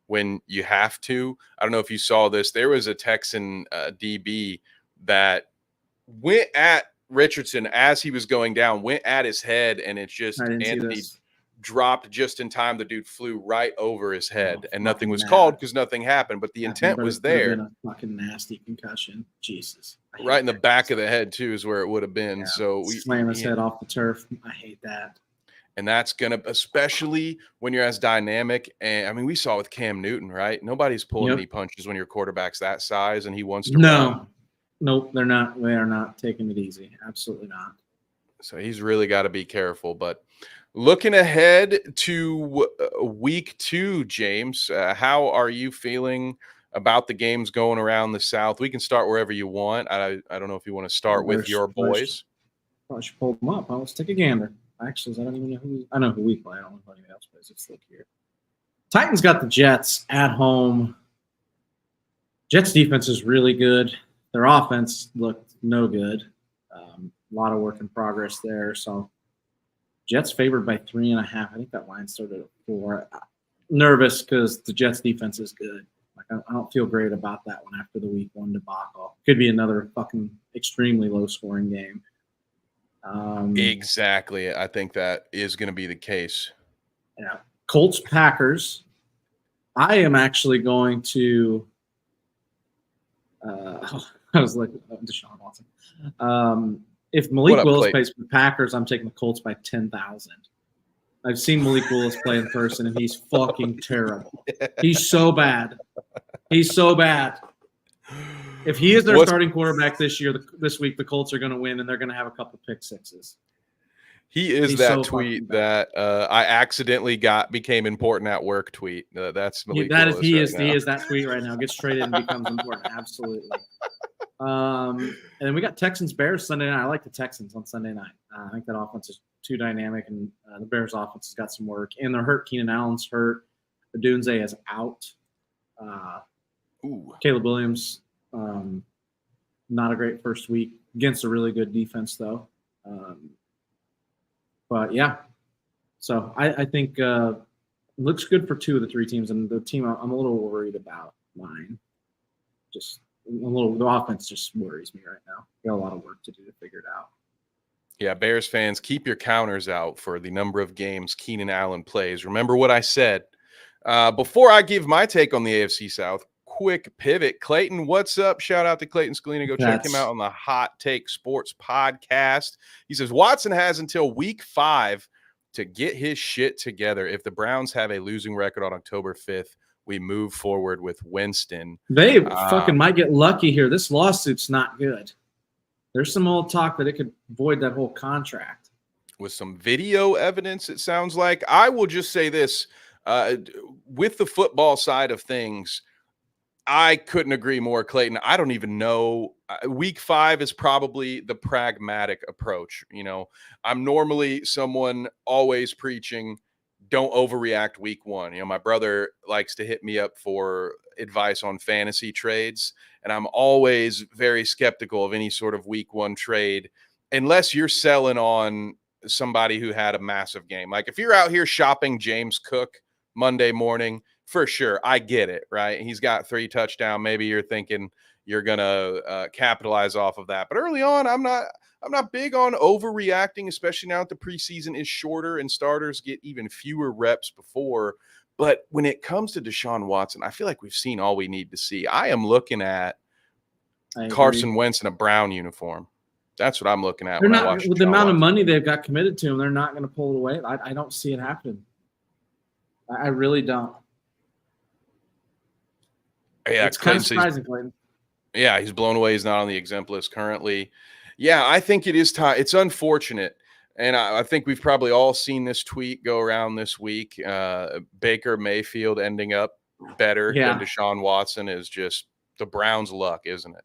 when you have to. I don't know if you saw this. There was a Texan DB that went at Richardson as he was going down, went at his head, and it's just Anthony dropped just in time. The dude flew right over his head, and nothing was called because nothing happened, but the intent was there. A fucking nasty concussion. Jesus. Right in the back of the head, too, is where it would have been. So slam his head off the turf. I hate that. And that's going to, especially when you're as dynamic. And I mean, we saw with Cam Newton, right? Nobody's pulling any punches when your quarterback's that size and he wants to run. Nope, they're not. They are not taking it easy. Absolutely not. So he's really got to be careful. But looking ahead to week 2, James, how are you feeling about the games going around the South? We can start wherever you want. I don't know if you want to start with your boys. I should pull them up. Let's take a gander. Actually, I don't even know who. I know who we play. I don't know if anybody else plays. Let's look here. Titans got the Jets at home. Jets defense is really good. Their offense looked no good. A lot of work in progress there. So Jets favored by 3.5. I think that line started at 4. Nervous because the Jets defense is good. Like I don't feel great about that one after the week 1 debacle. Could be another fucking extremely low scoring game. Exactly. I think that is going to be the case. Yeah. Colts, Packers. I am actually going to I was like Deshaun Watson. If Malik Willis plays for the Packers, I'm taking the Colts by 10,000. I've seen Malik Willis play in person, and he's fucking terrible. He's so bad. He's so bad. If he is their starting quarterback this week, the Colts are going to win, and they're going to have a couple pick sixes. He's that tweet that I accidentally became important at work tweet. That's Malik Willis. He is that tweet right now. Gets traded and becomes important. Absolutely. And then we got Texans Bears Sunday night. I like the Texans on Sunday night. I think that offense is too dynamic, and the Bears offense has got some work. And they're hurt. Keenan Allen's hurt. Odunze is out. Caleb Williams, not a great first week against a really good defense, though. But yeah, so I think it looks good for 2 of the 3 teams, and the team I'm a little worried about mine. Just the offense just worries me right now. Got a lot of work to do to figure it out. Yeah, Bears fans, keep your counters out for the number of games Keenan Allen plays. Remember what I said. Before I give my take on the AFC South, quick pivot. Clayton, what's up? Shout out to Clayton Scalina. Go check him out on the Hot Take Sports podcast. He says Watson has until week 5 to get his shit together. If the Browns have a losing record on October 5th, we move forward with Winston. They fucking might get lucky here. This lawsuit's not good. There's some old talk that it could void that whole contract. With some video evidence, it sounds like. I will just say this. With the football side of things, I couldn't agree more, Clayton. I don't even know. Week 5 is probably the pragmatic approach. You know, I'm normally someone always preaching, don't overreact week 1. You know, my brother likes to hit me up for advice on fantasy trades, and I'm always very skeptical of any sort of week 1 trade unless you're selling on somebody who had a massive game. Like if you're out here shopping James Cook Monday morning, for sure, I get it, right? He's got 3 touchdowns. Maybe you're thinking you're gonna capitalize off of that. But early on, I'm not big on overreacting, especially now that the preseason is shorter and starters get even fewer reps before. But when it comes to Deshaun Watson, I feel like we've seen all we need to see. I am looking at Carson Wentz in a Brown uniform. That's what I'm looking at. They're not, with the amount of money they've got committed to him, they're not going to pull it away. I don't see it happening. I really don't. Yeah, it's kind of surprising, Clayton. Yeah, he's blown away. He's not on the exempt list currently. Yeah, I think it is time. It's unfortunate. And I think we've probably all seen this tweet go around this week. Baker Mayfield ending up better than Deshaun Watson is just the Browns' luck, isn't it?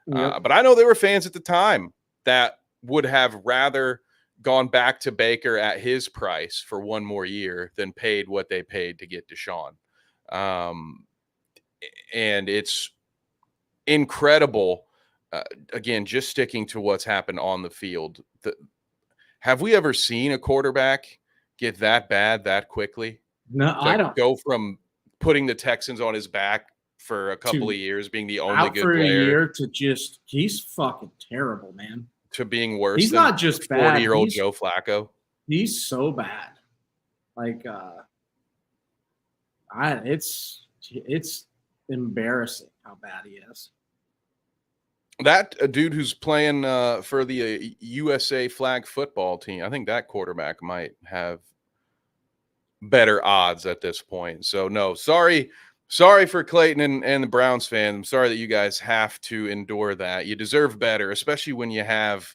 Yep. But I know there were fans at the time that would have rather gone back to Baker at his price for 1 more year than paid what they paid to get Deshaun. And it's incredible. Again, just sticking to what's happened on the field. Have we ever seen a quarterback get that bad that quickly? No, I don't. Go from putting the Texans on his back for a couple of years, being the only good player, a year to just he's fucking terrible, man. To being worse. He's than not just 40-year-old Joe Flacco. He's so bad. Like, it's embarrassing how bad he is. That dude who's playing for the USA flag football team, I think that quarterback might have better odds at this point. So no, sorry for Clayton and the Browns fans. I'm sorry that you guys have to endure that. You deserve better, especially when you have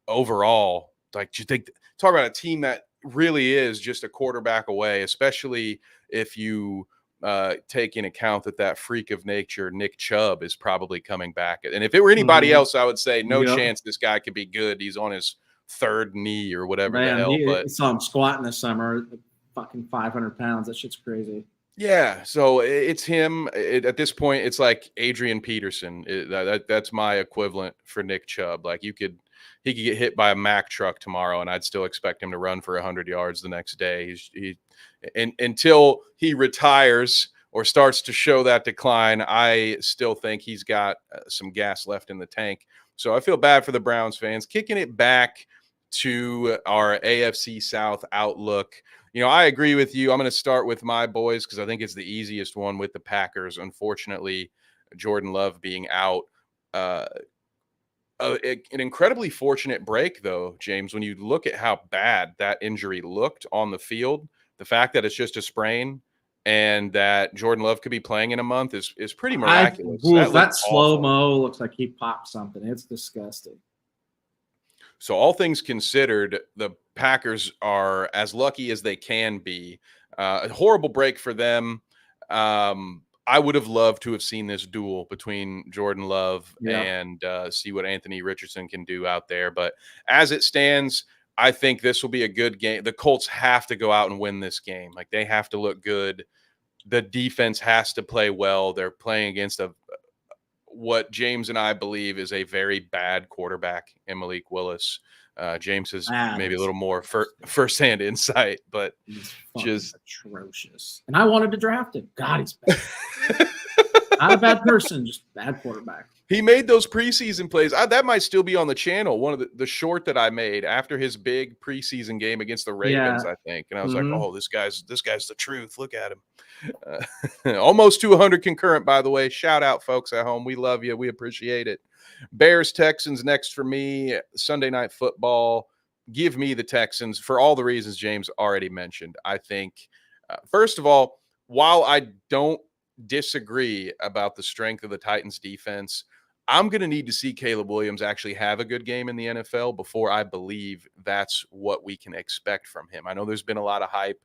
overall, like, you think, talk about a team that really is just a quarterback away, especially if you take in account that freak of nature, Nick Chubb, is probably coming back. And if it were anybody else, I would say no chance this guy could be good. He's on his third knee or whatever the hell. But saw him squatting this summer, fucking 500 pounds. That shit's crazy. Yeah, so it's him. At this point, it's like Adrian Peterson. That's my equivalent for Nick Chubb. Like, he could get hit by a Mack truck tomorrow, and I'd still expect him to run for 100 yards the next day. Until he retires or starts to show that decline, I still think he's got some gas left in the tank. So I feel bad for the Browns fans. Kicking it back to our AFC South outlook. I agree with you. I'm going to start with my boys because I think it's the easiest one with the Packers. Unfortunately, Jordan Love being out. An incredibly fortunate break, though, James, when you look at how bad that injury looked on the field. The fact that it's just a sprain and that Jordan Love could be playing in a month is pretty miraculous. That slow-mo looks like he popped something. It's disgusting. So all things considered, the Packers are as lucky as they can be. A horrible break for them. I would have loved to have seen this duel between Jordan Love and see what Anthony Richardson can do out there. But as it stands, I think this will be a good game. The Colts have to go out and win this game. Like, they have to look good. The defense has to play well. They're playing against what James and I believe is a very bad quarterback in Malik Willis. James has maybe a little more firsthand insight, but just atrocious. And I wanted to draft him. God, he's bad. Not a bad person, just bad quarterback. He made those preseason plays. That might still be on the channel. One of the short that I made after his big preseason game against the Ravens, I think. And I was like, oh, this guy's the truth. Look at him. Almost 200 concurrent, by the way. Shout out, folks at home. We love you. We appreciate it. Bears, Texans next for me. Sunday Night Football. Give me the Texans for all the reasons James already mentioned. I think, first of all, while I don't disagree about the strength of the Titans defense, I'm going to need to see Caleb Williams actually have a good game in the NFL before I believe that's what we can expect from him. I know there's been a lot of hype.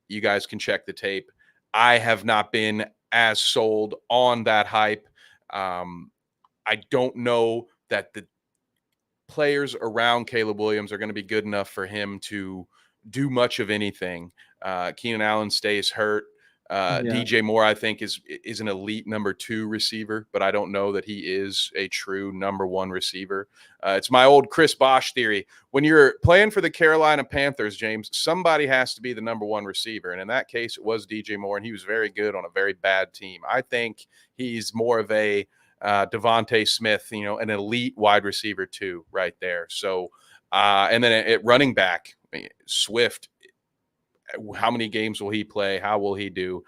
You guys can check the tape. I have not been as sold on that hype. I don't know that the players around Caleb Williams are going to be good enough for him to do much of anything. Keenan Allen stays hurt. DJ Moore, I think, is an elite number 2 receiver, but I don't know that he is a true number 1 receiver. It's my old Chris Bosh theory. When you're playing for the Carolina Panthers, James, somebody has to be the number 1 receiver. And in that case, it was DJ Moore, and he was very good on a very bad team. I think he's more of a Devontae Smith, an elite wide receiver too, right there. So, and then at running back, Swift, how many games will he play? How will he do?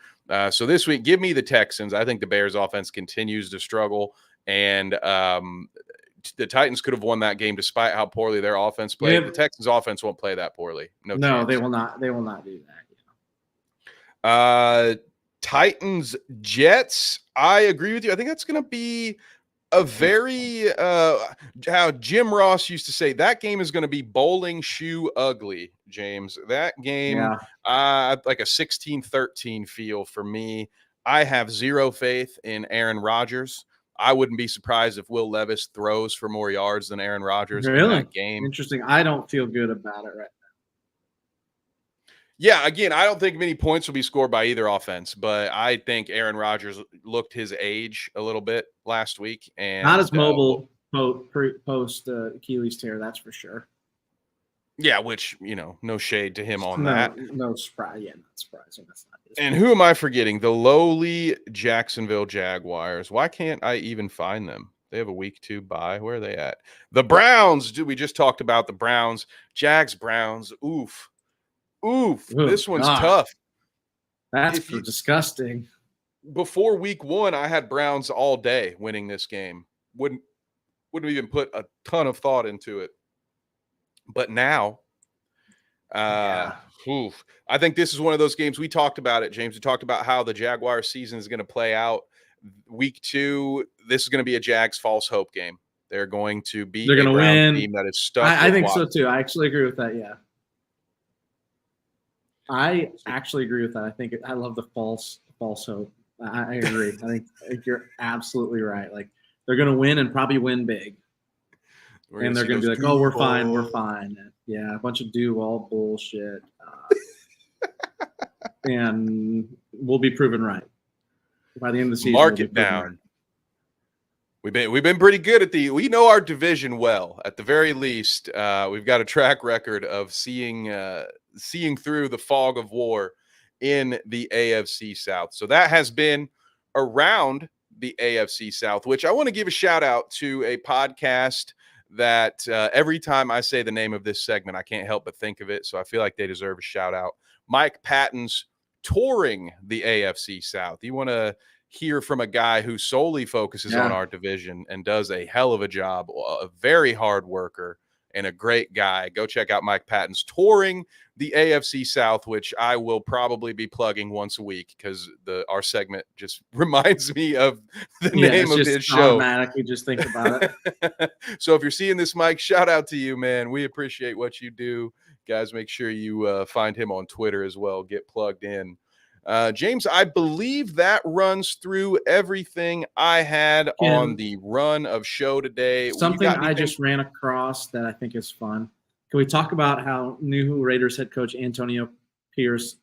So this week, give me the Texans. I think the Bears offense continues to struggle, and the Titans could have won that game despite how poorly their offense played. Yeah. The Texans offense won't play that poorly. No, they will not. They will not do that. Titans, Jets. I agree with you. I think that's going to be a very how Jim Ross used to say, that game is going to be bowling shoe ugly, James. That game, like a 16-13 feel for me. I have zero faith in Aaron Rodgers. I wouldn't be surprised if Will Levis throws for more yards than Aaron Rodgers in that game. Interesting. I don't feel good about it right now. Yeah, again, I don't think many points will be scored by either offense, but I think Aaron Rodgers looked his age a little bit last week. And not as mobile post Achilles tear, that's for sure. Yeah, which, no shade to him on that. No surprise. Yeah, not surprising. That's not his and who am I forgetting? The lowly Jacksonville Jaguars. Why can't I even find them? They have a week 2 bye. Where are they at? The Browns. Dude, we just talked about the Browns. Jags, Browns. Oof. This one's tough. That's disgusting. Before week 1, I had Browns all day winning this game. Wouldn't even put a ton of thought into it. But now, Uh, oof. I think this is one of those games we talked about it, James. We talked about how the Jaguars season is going to play out. Week 2, this is going to be a Jags false hope game. They're going to beat They're a going to Brown win. team that is stuck. I with think so Watson. too. I actually agree with that. Yeah. I actually agree with that. I love the false hope. I agree. I think you're absolutely right. Like they're going to win and probably win big. And they're going to be like, "Oh, we're fine. We're fine." Yeah, a bunch of do-all bullshit. And we'll be proven right. By the end of the season, Mark it down. Right. We've been pretty good at we know our division well. At the very least, we've got a track record of seeing through the fog of war in the AFC South. So that has been around the AFC South, which I want to give a shout out to a podcast that every time I say the name of this segment, I can't help but think of it. So I feel like they deserve a shout out. Mike Patton's Touring the AFC South. You want to hear from a guy who solely focuses on our division and does a hell of a job, a very hard worker and a great guy. Go check out Mike Patton's Touring the AFC South, which I will probably be plugging once a week because our segment just reminds me of the name of his show. Automatically just think about it. So if you're seeing this, Mike, shout out to you, man. We appreciate what you do. Guys, make sure you find him on Twitter as well. Get plugged in. James, I believe that runs through everything I had on the run of show today. Something I just ran across that I think is fun. Can we talk about how new Raiders head coach Antonio Pierce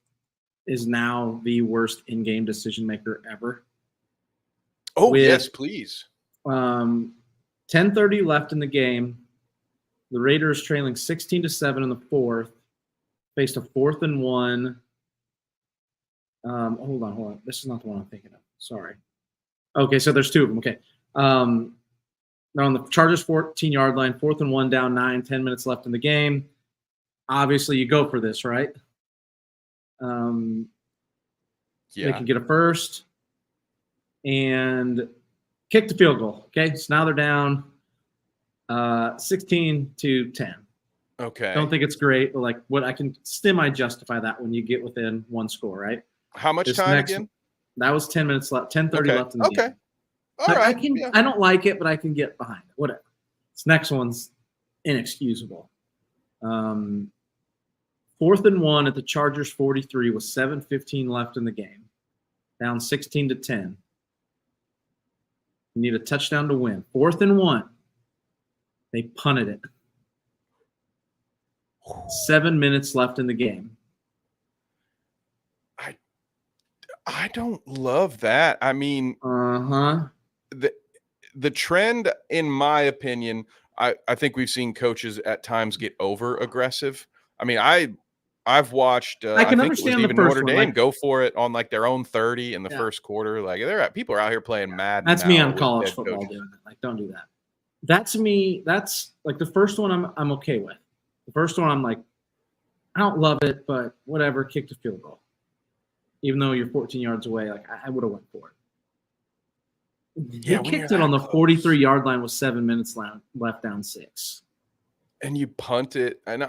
is now the worst in-game decision maker ever? Oh, yes, please. 10:30 left in the game. The Raiders trailing 16-7 in the fourth. Faced a 4th and 1. Hold on. This is not the one I'm thinking of. Sorry. Okay, so there's 2 of them. Okay. They're on the Chargers 14-yard line, 4th and 1, down 9, 10 minutes left in the game. Obviously, you go for this, right? They can get a first and kick the field goal. Okay, so now they're down 16-10. Okay. Don't think it's great, but like what I can justify that when you get within 1 score, right? How much time again? That was 10 minutes left, 10:30 left in the game. All right. I don't like it, but I can get behind it. Whatever. This next one's inexcusable. 4th and 1 at the Chargers 43 with 7:15 left in the game. Down 16-10. You need a touchdown to win. 4th and 1. They punted it. 7 minutes left in the game. I don't love that. I mean, the trend, in my opinion, I think we've seen coaches at times get over aggressive. I mean, I've watched. I can understand the first Notre Dame go for it on like their own 30 in the first quarter. Like people are out here playing mad. That's me on college football doing it. Like, don't do that. That to me, that's like the first one I'm okay with. The first one I'm like, I don't love it, but whatever. Kick the field goal. Even though you're 14 yards away, like I would have went for it. They kicked it on the 43-yard line with 7 minutes left, down 6. And you punt it. And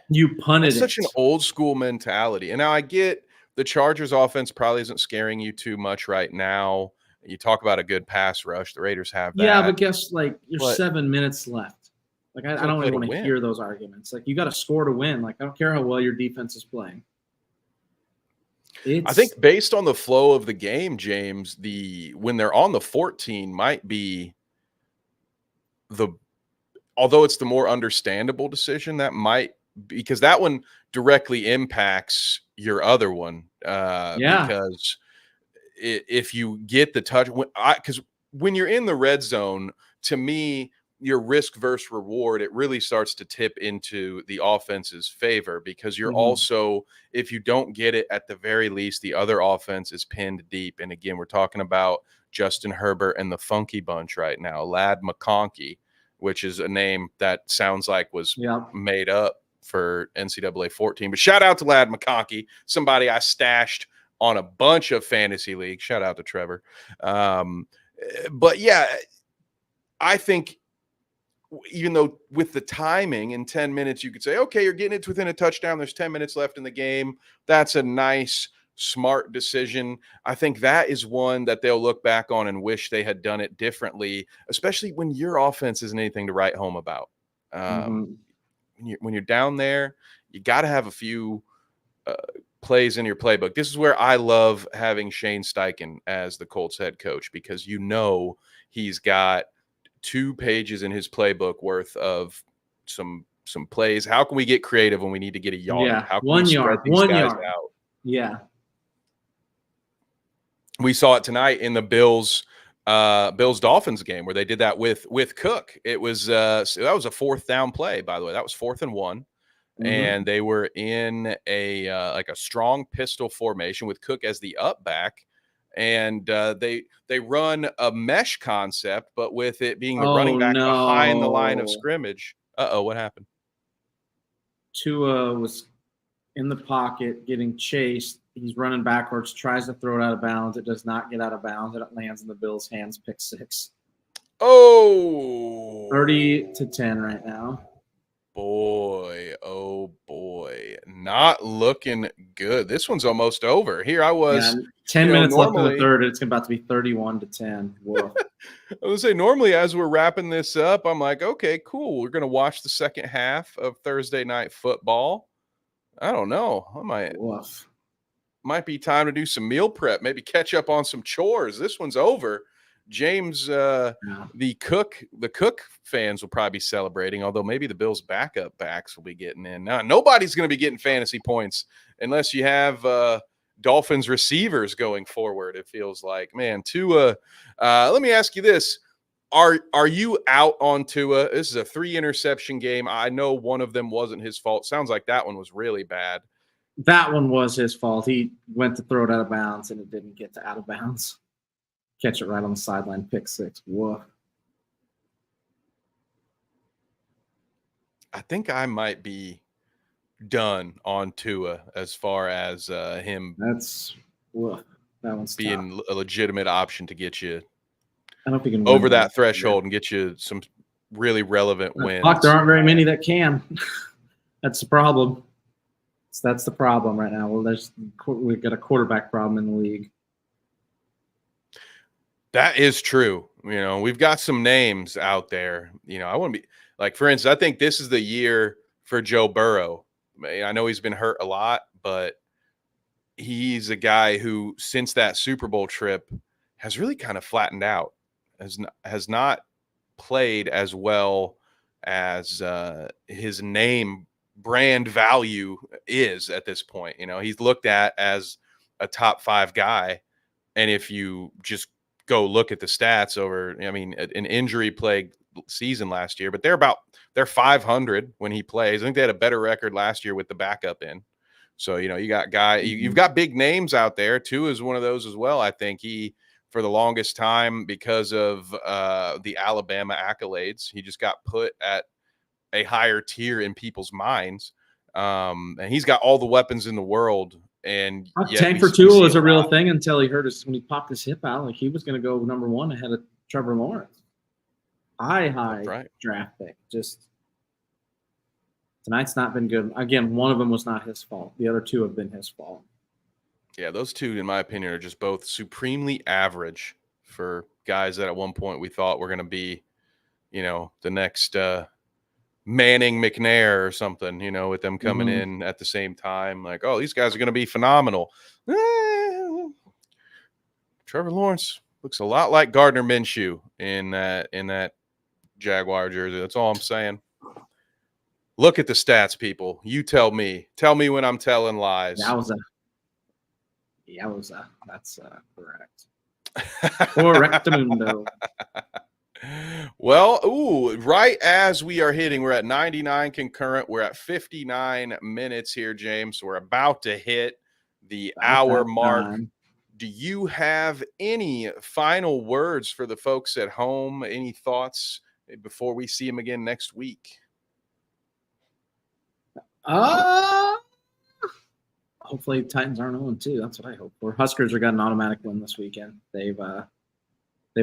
you punted it. Such an old school mentality. And now I get the Chargers offense probably isn't scaring you too much right now. You talk about a good pass rush. The Raiders have that. Yeah, but guess you're 7 minutes left. Like I don't really want to hear those arguments. Like you got to score to win. Like I don't care how well your defense is playing. I think based on the flow of the game, James, when they're on the 14 might be although it's the more understandable decision, that might, because that one directly impacts your other one. Because if you get the touch, because when you're in the red zone, to me, your risk versus reward, it really starts to tip into the offense's favor because you're also, if you don't get it, at the very least, the other offense is pinned deep. And again, we're talking about Justin Herbert and the Funky Bunch right now, Lad McConkey, which is a name that sounds like was made up for NCAA 14. But shout out to Lad McConkey, somebody I stashed on a bunch of fantasy leagues. Shout out to Trevor. But yeah, I think even though with the timing in 10 minutes, you could say, okay, you're getting it within a touchdown. There's 10 minutes left in the game. That's a nice, smart decision. I think that is one that they'll look back on and wish they had done it differently, especially when your offense isn't anything to write home about. When you're down there, you got to have a few plays in your playbook. This is where I love having Shane Steichen as the Colts head coach, because he's got 2 pages in his playbook worth of some plays. How can we get creative when we need to get a yard? Yeah, How can 1 we yard, spread these 1 guys yard. out? Yeah. We saw it tonight in the Bills Dolphins game where they did that with Cook. It was that was a 4th down play, by the way. That was 4th and 1. And they were in a like a strong pistol formation with Cook as the up back. And they run a mesh concept, but with it being the running back behind the line of scrimmage. What happened? Tua was in the pocket getting chased. He's running backwards, tries to throw it out of bounds. It does not get out of bounds, and it lands in the Bills' hands, pick 6. Oh, 30-10 right now. Boy, oh boy, not looking good. This one's almost over. Here I was. 10 minutes left in the third. It's about to be 31-10. Whoa. I would say normally as we're wrapping this up, I'm like, okay, cool. We're going to watch the second half of Thursday Night Football. I don't know. Might be time to do some meal prep, maybe catch up on some chores. This one's over. James, the Cook fans will probably be celebrating, although maybe the Bills' backup backs will be getting in. Now, nobody's going to be getting fantasy points unless you have Dolphins receivers going forward, it feels like. Man, Tua, let me ask you this. Are you out on Tua? This is a 3-interception game. I know one of them wasn't his fault. Sounds like that one was really bad. That one was his fault. He went to throw it out of bounds, and it didn't get to out of bounds. Catch it right on the sideline, pick 6. Whoa. I think I might be done on Tua as far as him that one's being tough. a legitimate option to get you I don't know if he can over that threshold and get you some really relevant wins. Fuck, there aren't very many that can. That's the problem. That's the problem right now. Well, we've got a quarterback problem in the league. That is true. We've got some names out there. I want to be like, for instance, I think this is the year for Joe Burrow. I know he's been hurt a lot, but he's a guy who, since that Super Bowl trip, has really kind of flattened out, has not played as well as his name brand value is at this point. He's looked at as a top 5 guy. And if you just go look at the stats over, an injury plagued season last year, but they're 500 when he plays. I think they had a better record last year with the backup in. So, you got you've got big names out there. Tua is one of those as well. I think he, for the longest time, because of the Alabama accolades, he just got put at a higher tier in people's minds. And he's got all the weapons in the world. And tank for Tua was a real thing until he when he popped his hip out. Like, he was going to go number 1 ahead of Trevor Lawrence. High draft pick. Just tonight's not been good. Again, one of them was not his fault. The other 2 have been his fault. Yeah, those 2, in my opinion, are just both supremely average for guys that at one point we thought were going to be, the next Manning McNair or something, with them coming in at the same time. Like, oh, these guys are going to be phenomenal. Trevor Lawrence looks a lot like Gardner Minshew in that Jaguar jersey. That's all I'm saying. Look at the stats, people. You tell me. Tell me when I'm telling lies. That's correct. Correctamundo. Well, right as we are hitting, we're at 99 concurrent. We're at 59 minutes here, James. We're about to hit the hour mark. Do you have any final words for the folks at home? Any thoughts before we see them again next week? Hopefully Titans aren't 0-2. That's what I hope for. Huskers are got an automatic win this weekend. They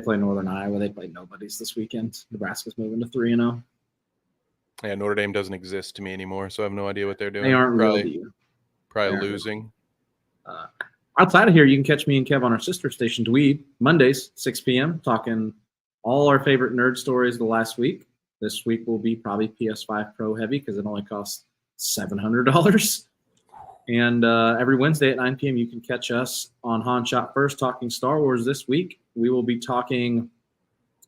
play Northern Iowa. They play nobodies this weekend. Nebraska's moving to 3-0. Yeah, Notre Dame doesn't exist to me anymore, so I have no idea what they're doing. They aren't real to you. Probably They're losing. Outside of here, you can catch me and Kev on our sister station, Dweeb, Mondays, 6 p.m., talking all our favorite nerd stories of the last week. This week will be probably PS5 Pro heavy because it only costs $700. And every Wednesday at 9 p.m., you can catch us on Han Shot First talking Star Wars. This week, we will be talking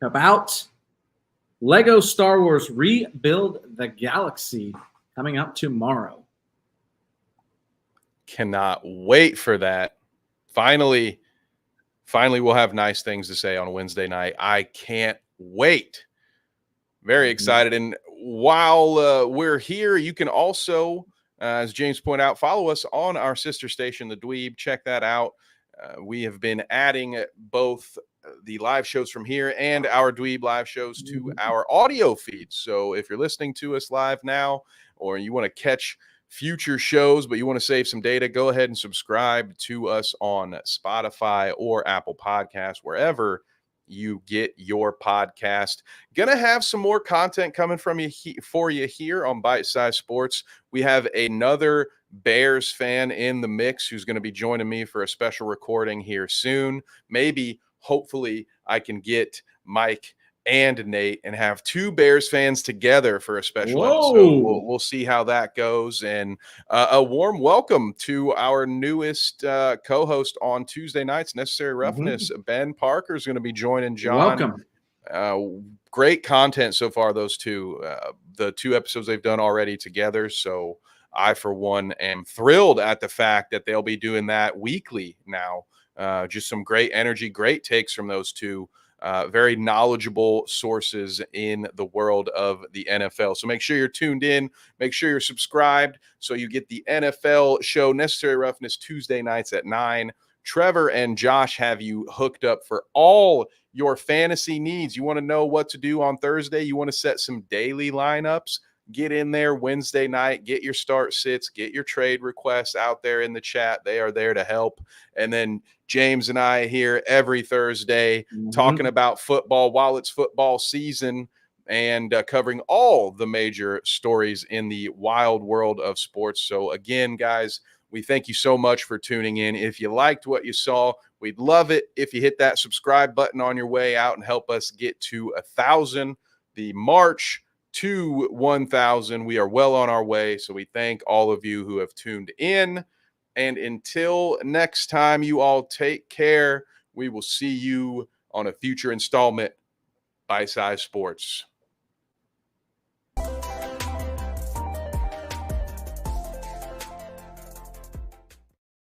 about Lego Star Wars Rebuild the Galaxy coming out tomorrow. Cannot wait for that. Finally, we'll have nice things to say on Wednesday night. I can't wait. Very excited. And while we're here, you can also, as James pointed out, follow us on our sister station, The Dweeb. Check that out. We have been adding both the live shows from here and our Dweeb live shows to our audio feeds. So if you're listening to us live now, or you want to catch future shows, but you want to save some data, go ahead and subscribe to us on Spotify or Apple Podcasts, wherever you get your podcast. Gonna have some more content coming from you for you here on Bite Size Sports. We have another Bears fan in the mix who's going to be joining me for a special recording here soon. Maybe, hopefully, I can get Mike and Nate and have two Bears fans together for a special episode. We'll see how that goes. And a warm welcome to our newest co-host on Tuesday nights, Necessary Roughness. Ben Parker is going to be joining John. Welcome. Great content so far, those two. The two episodes they've done already together. So I, for one, am thrilled at the fact that they'll be doing that weekly now. Just some great energy, great takes from those two. Very knowledgeable sources in the world of the NFL. So make sure you're tuned in. Make sure you're subscribed so you get the NFL show, Necessary Roughness, Tuesday nights at 9. Trevor and Josh have you hooked up for all your fantasy needs. You want to know what to do on Thursday? You want to set some daily lineups? Get in there Wednesday night, get your start sits, get your trade requests out there in the chat. They are there to help. And then James and I here every Thursday talking about football while it's football season and covering all the major stories in the wild world of sports. So again, guys, we thank you so much for tuning in. If you liked what you saw, we'd love it if you hit that subscribe button on your way out and help us get to 1,000. The March to 1,000. We are well on our way. So we thank all of you who have tuned in. And until next time, you all take care. We will see you on a future installment, Bite Size Sports.